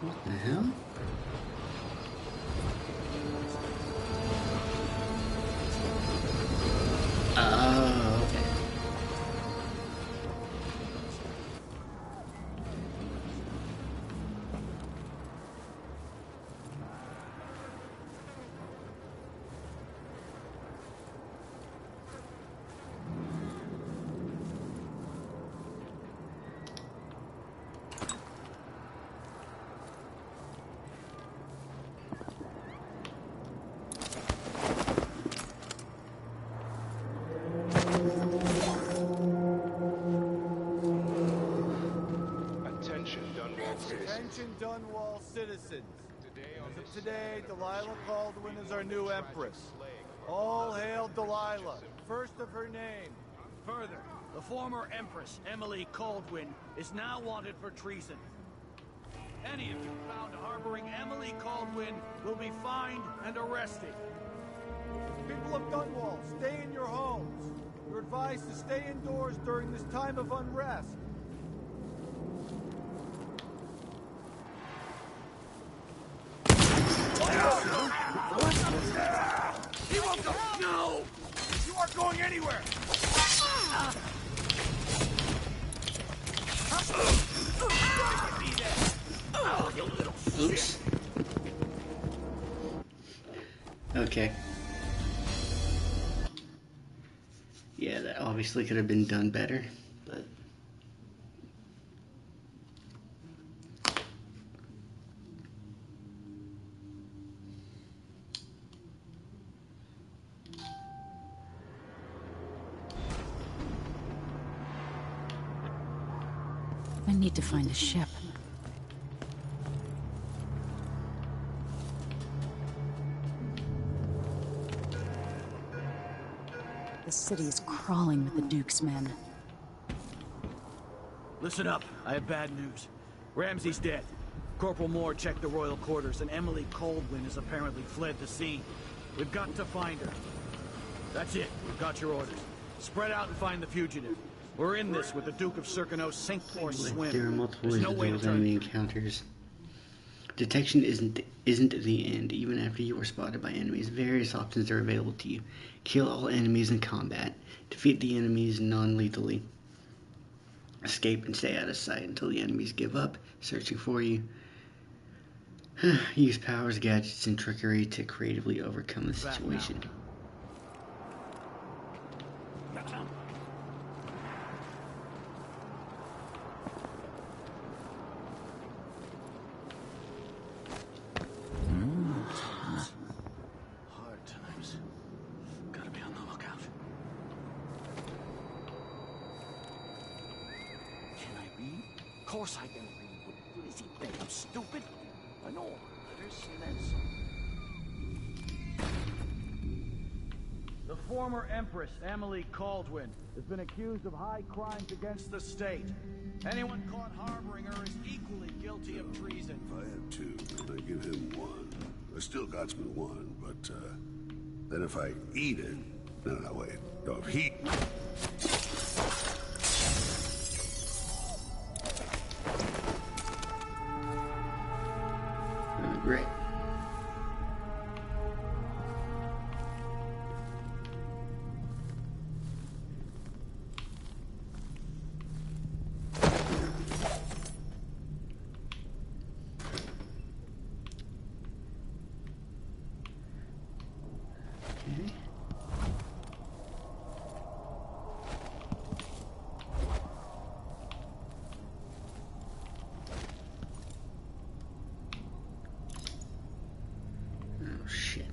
What the hell? Oh, okay. Attention Dunwall citizens. As of today, Delilah Caldwin is our new Empress. All hail Delilah, first of her name. Further, the former Empress, Emily Caldwin, is now wanted for treason. Any of you found harboring Emily Caldwin will be fined and arrested. People of Dunwall, stay in your homes. You're advised to stay indoors during this time of unrest. He won't go! No! You aren't going anywhere! Oops. Okay. Yeah, that obviously could have been done better, but... need to find a ship. The city is crawling with the Duke's men. Listen up, I have bad news. Ramsey's dead. Corporal Moore checked the royal quarters, and Emily Coldwin has apparently fled the scene. We've got to find her. That's it, we've got your orders. Spread out and find the fugitive. We're in this with the Duke of Circano, sink or swim. There are multiple There's ways no to way deal to with enemy turn. encounters. Detection isn't the end. Even after you are spotted by enemies, various options are available to you. Kill all enemies in combat. Defeat the enemies non-lethally. Escape and stay out of sight until the enemies give up searching for you. Use powers, gadgets, and trickery to creatively overcome the situation. Hard times. Gotta be on the lookout. Can I read? Of course I can read. What does he think? I'm stupid? I know letters, see that's... The former Empress, Emily Caldwin, has been accused of high crimes against the state. Anyone caught harboring her is equally guilty of treason. If I had two, then I give him one. I still got me one, but, then if I eat it... No, wait. No, if he... Great. Okay. Oh shit.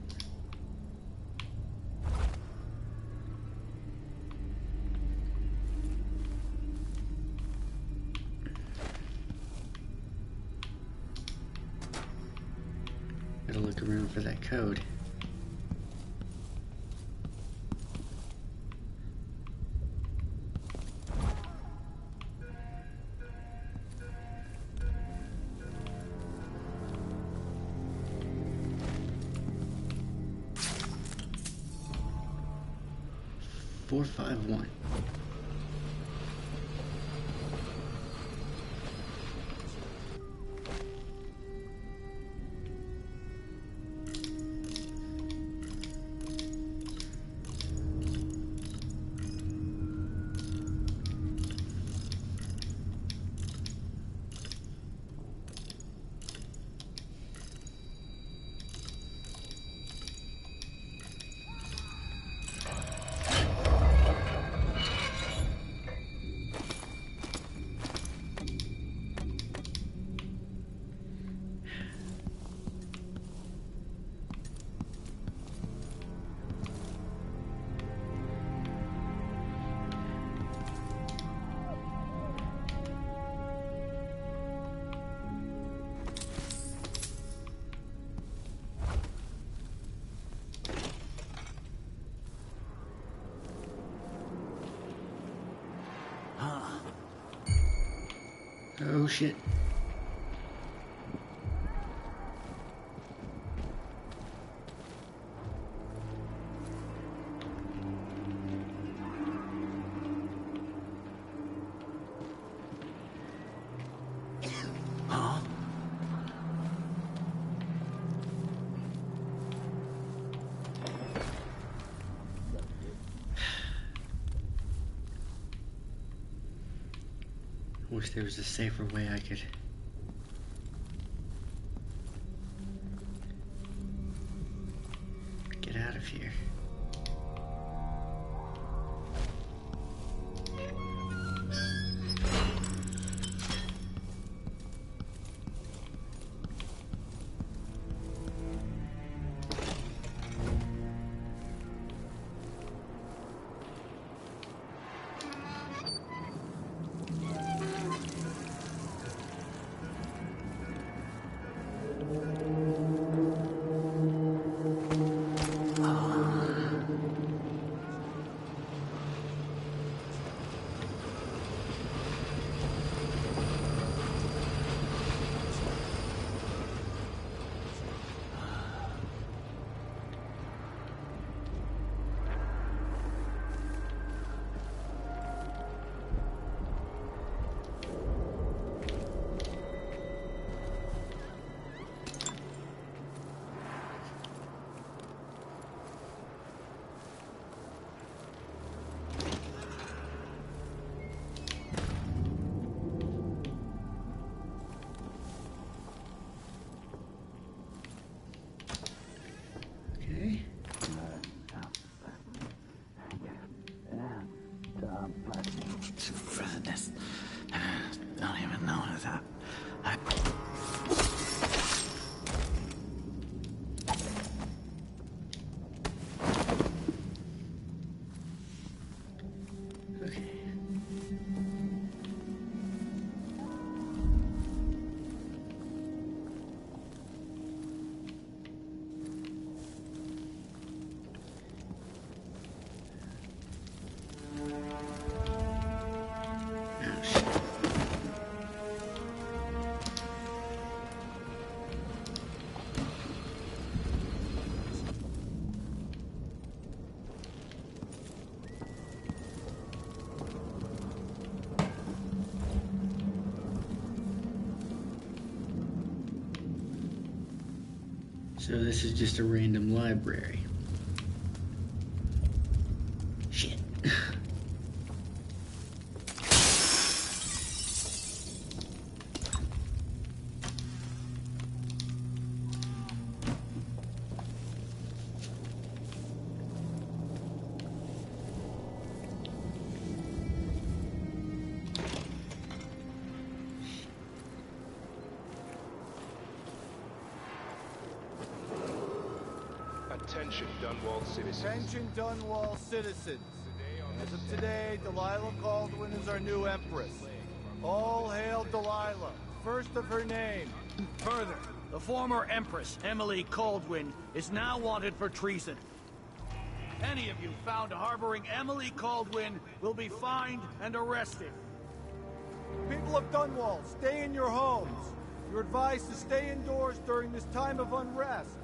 Gotta look around for that code. Four, 5, 1. Oh shit. Wish there was a safer way I could get out of here. So this is just a random library. Shit. Attention, Dunwall citizens. Attention, Dunwall citizens. As of today, Delilah Caldwin is our new Empress. All hail Delilah, first of her name. Further, the former Empress, Emily Caldwin, is now wanted for treason. Any of you found harboring Emily Caldwin will be fined and arrested. People of Dunwall, stay in your homes. You're advised to stay indoors during this time of unrest.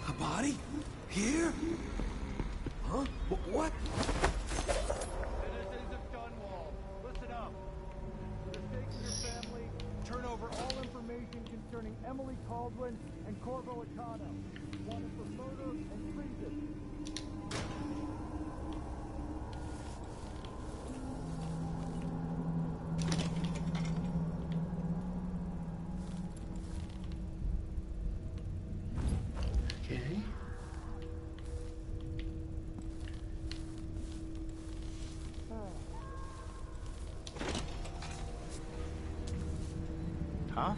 A body? Here? Huh? What? Citizens of Dunwall, listen up. For the sake of your family, turn over all information concerning Emily Caldwin and Corvo Atano, wanted for murder and treason. Okay. Huh?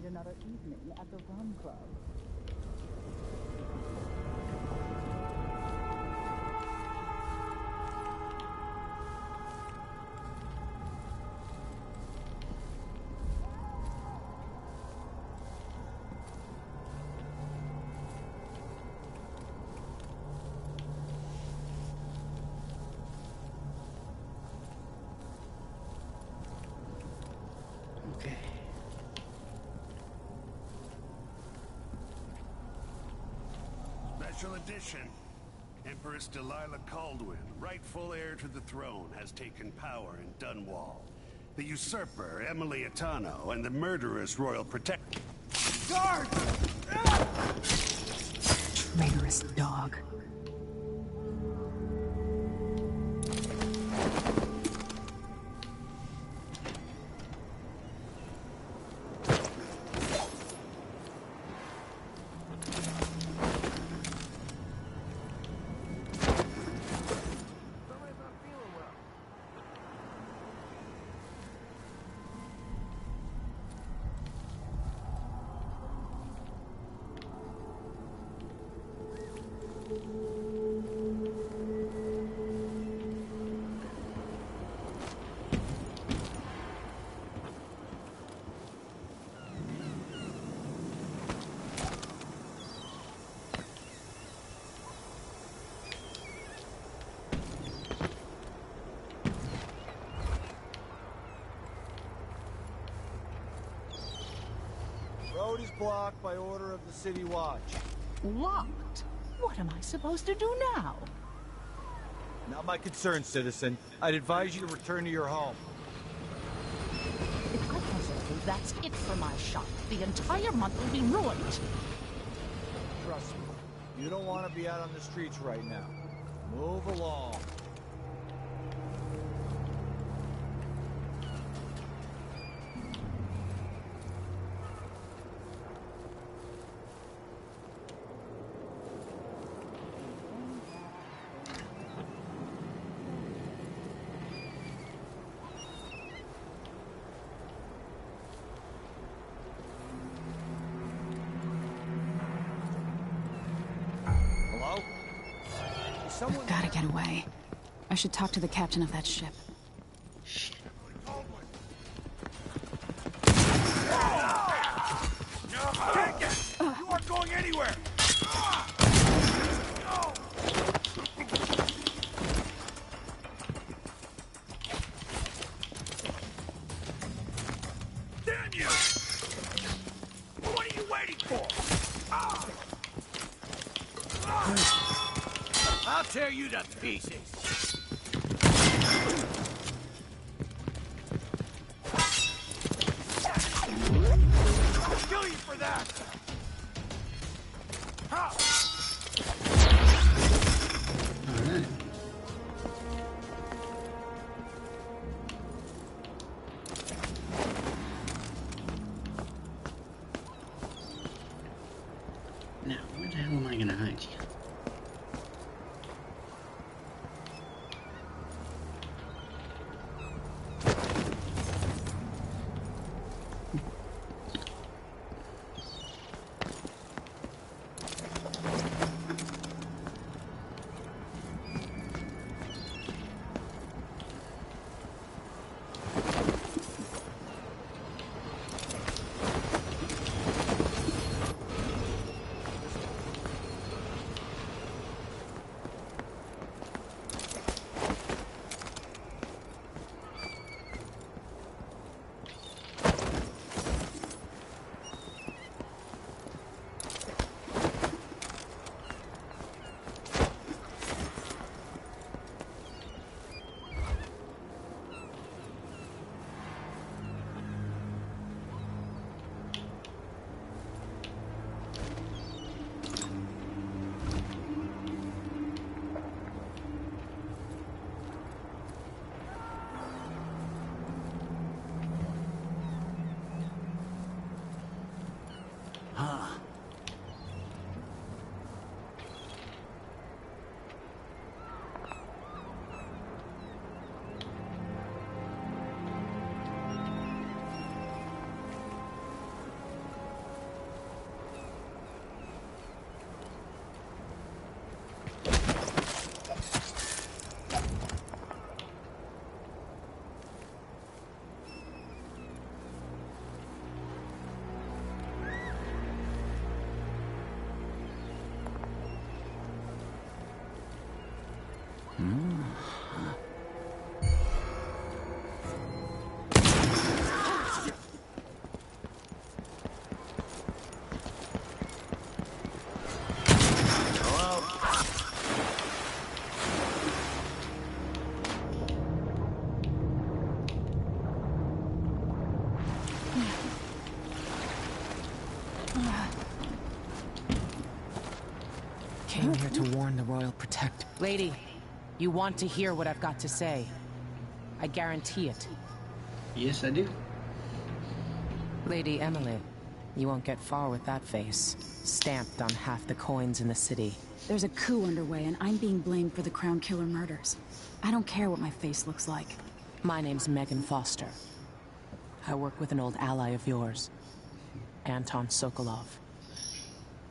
Another evening at the Rum Club. Okay. Special edition. Empress Delilah Caldwin, rightful heir to the throne, has taken power in Dunwall. The usurper, Emily Atano, and the murderous royal protector. Guard! Traitorous dog. Road is blocked by order of the City Watch. Locked? What am I supposed to do now? Not my concern, citizen. I'd advise you to return to your home. If I hesitate, that's it for my shop. The entire month will be ruined. Trust me, you don't want to be out on the streets right now. Move along. I've gotta get away. I should talk to the captain of that ship. Shit. You aren't going anywhere! Damn you! What are you waiting for? I'll tear you to pieces. I'll kill you for that! Ha! All right. Now, where the hell am I gonna hide you? Came here to warn the Royal Protector. Lady, you want to hear what I've got to say. I guarantee it. Yes, I do. Lady Emily, you won't get far with that face. Stamped on half the coins in the city. There's a coup underway, and I'm being blamed for the Crown Killer murders. I don't care what my face looks like. My name's Megan Foster. I work with an old ally of yours, Anton Sokolov.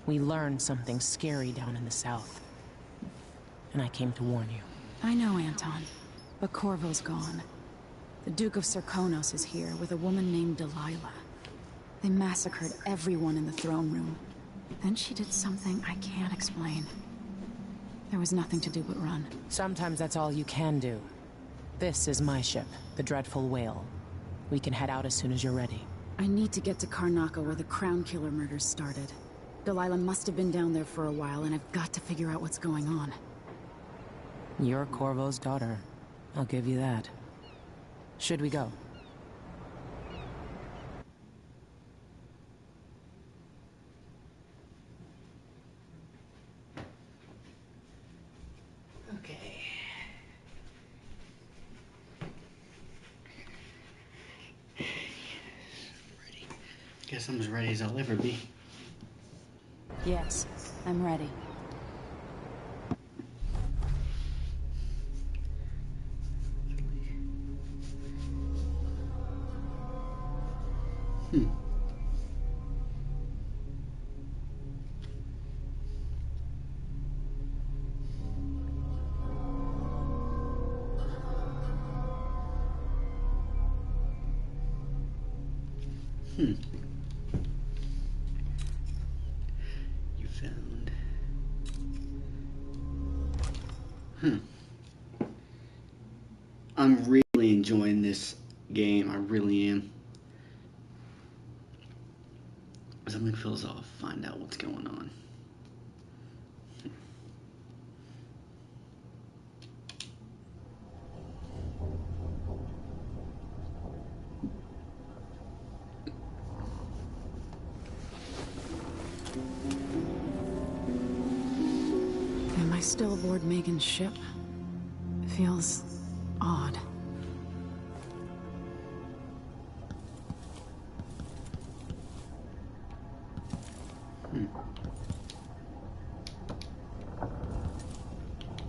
We learned something scary down in the south, and I came to warn you. I know, Anton, but Corvo's gone. The Duke of Serkonos is here with a woman named Delilah. They massacred everyone in the throne room. Then she did something I can't explain. There was nothing to do but run. Sometimes that's all you can do. This is my ship, the Dreadful Whale. We can head out as soon as you're ready. I need to get to Karnaca where the Crown Killer murders started. Delilah must have been down there for a while, and I've got to figure out what's going on. You're Corvo's daughter. I'll give you that. Should we go? Okay. Ready. Guess I'm as ready as I'll ever be. Yes, I'm ready. Hmm. Hmm. You found... I'm really enjoying this game. I really am. Something feels off. Find out what's going on. Am I still aboard Megan's ship? Feels odd.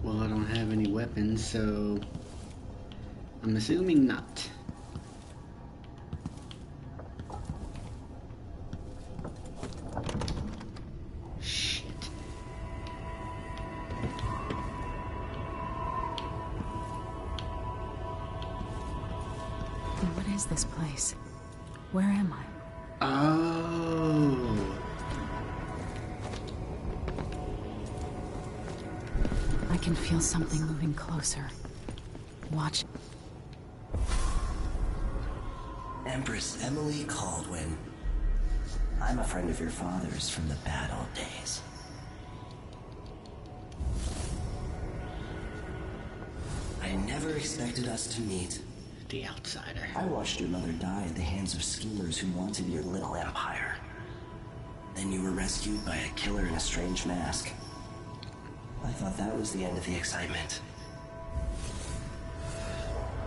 Well, I don't have any weapons, so I'm assuming not. Shit. What is this place? Where am I? Oh. I can feel something moving closer. Watch. Empress Emily Caldwin. I'm a friend of your father's from the bad old days. I never expected us to meet. The outsider. I watched your mother die at the hands of schemers who wanted your little empire. Then you were rescued by a killer in a strange mask. I thought that was the end of the excitement.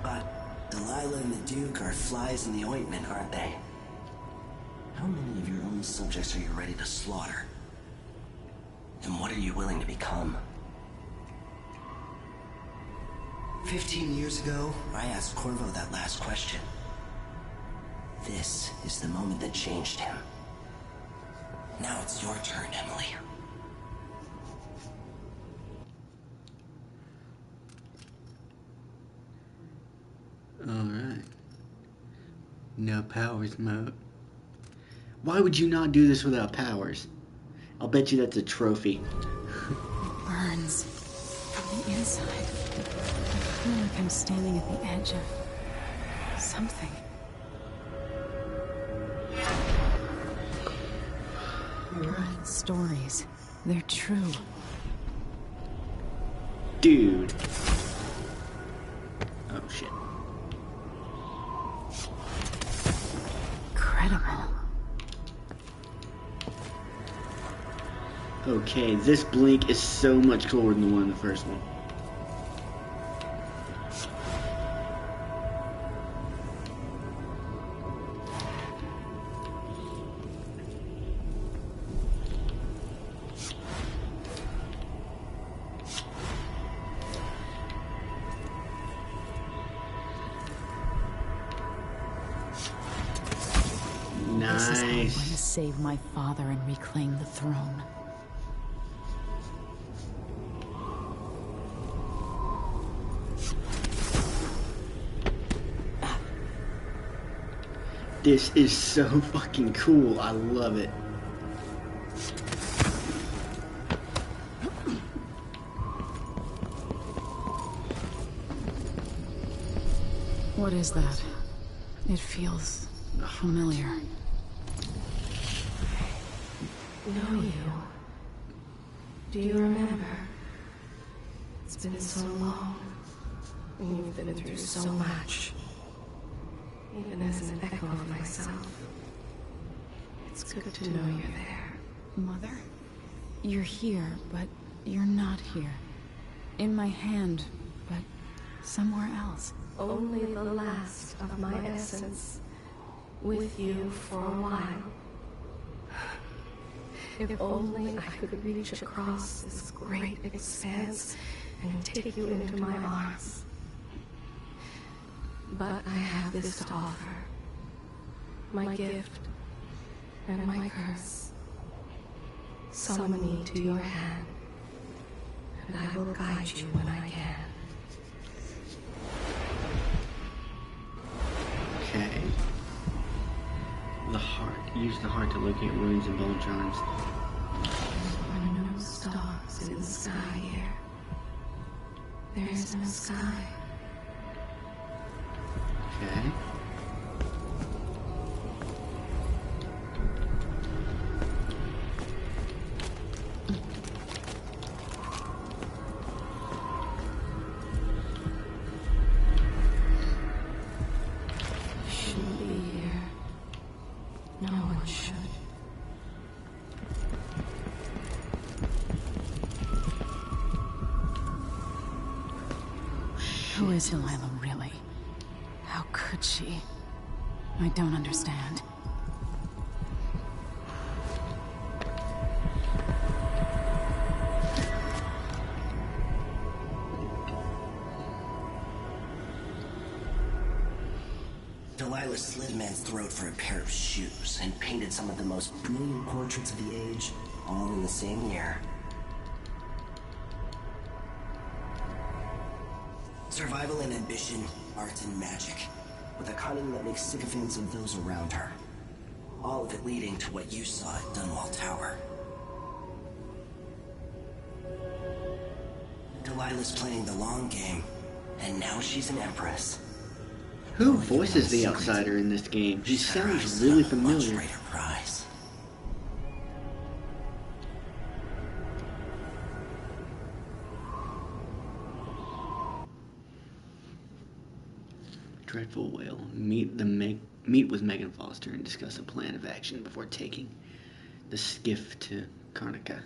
But Delilah and the Duke are flies in the ointment, aren't they? How many of your own subjects are you ready to slaughter? And what are you willing to become? 15 years ago, I asked Corvo that last question. This is the moment that changed him. Now it's your turn, Emily. Alright. No powers mode. Why would you not do this without powers? I'll bet you that's a trophy. Burns from the inside. I feel like I'm standing at the edge of something. Right. Stories. They're true. Dude. Oh shit. Incredible. Okay, this blink is so much cooler than the one in the first one. This is how I'm going to Nice. save my father and reclaim the throne. This is so fucking cool. I love it. What is that? It feels familiar. know you. Do you remember? It's been so long, and you've been through so much. Even as an echo of myself, it's good to know you're there. Mother? You're here, but you're not here. In my hand, but somewhere else. Only the last of my essence. With you for a while. If only I could reach across this great expanse and take you into my arms. But I have this to offer. My gift and my curse. Summon me to your hand, and I will guide you when I can. Okay. The heart. Use the heart to locate runes and bone charms. There are no stars in the sky here. There is no sky. Okay. Shouldn't be here. No one should. Who is Delilah, really? How could she? I don't understand. Delilah slit man's throat for a pair of shoes and painted some of the most brilliant portraits of the age, all in the same year. Survival and ambition, art and magic, with a cunning that makes sycophants of those around her. All of it leading to what you saw at Dunwall Tower. Delilah's playing the long game, and now she's an empress. Who voices the outsider in this game? He sounds really familiar. Much greater prize. Dreadful Whale. Meet with Megan Foster and discuss a plan of action before taking the skiff to Karnaca.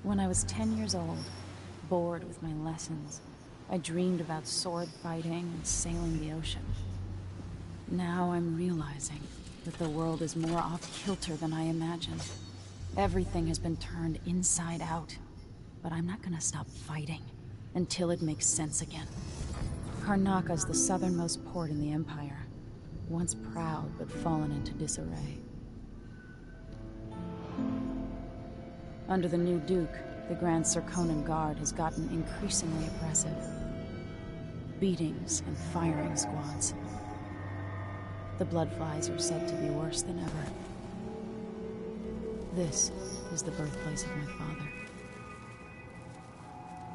When I was 10 years old, bored with my lessons, I dreamed about sword fighting and sailing the ocean. Now I'm realizing that the world is more off-kilter than I imagined. Everything has been turned inside out, but I'm not gonna stop fighting until it makes sense again. Karnaka's the southernmost port in the Empire, once proud but fallen into disarray. Under the new Duke, the Grand Serkonan Guard has gotten increasingly oppressive. Beatings and firing squads. The Bloodflies are said to be worse than ever. This is the birthplace of my father.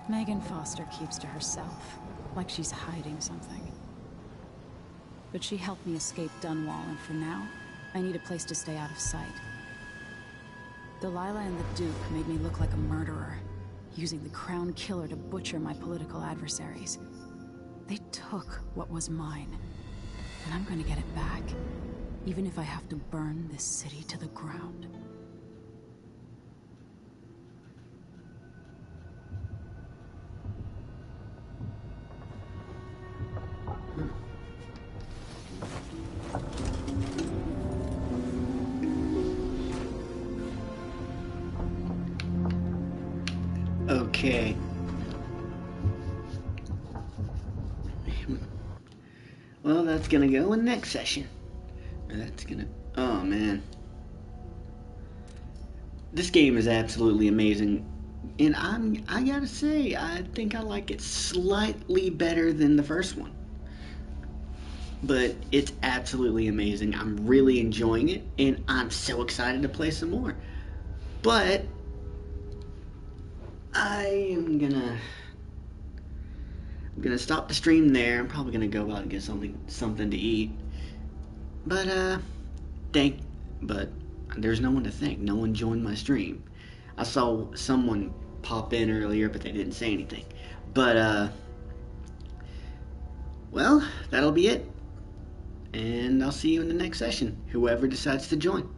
Megan Foster keeps to herself, like she's hiding something. But she helped me escape Dunwall, and for now, I need a place to stay out of sight. Delilah and the Duke made me look like a murderer, using the Crown Killer to butcher my political adversaries. They took what was mine, and I'm gonna get it back, even if I have to burn this city to the ground. Okay. Well, that's gonna go in next session. That's gonna... Oh, man. This game is absolutely amazing. And I gotta say, I think I like it slightly better than the first one. But it's absolutely amazing. I'm really enjoying it, and I'm so excited to play some more. But I am gonna gonna stop the stream there. I'm probably gonna go out and get something to eat. But but there's no one to thank. No one joined my stream. I saw someone pop in earlier, but they didn't say anything. But well, that'll be it. And I'll see you in the next session, whoever decides to join.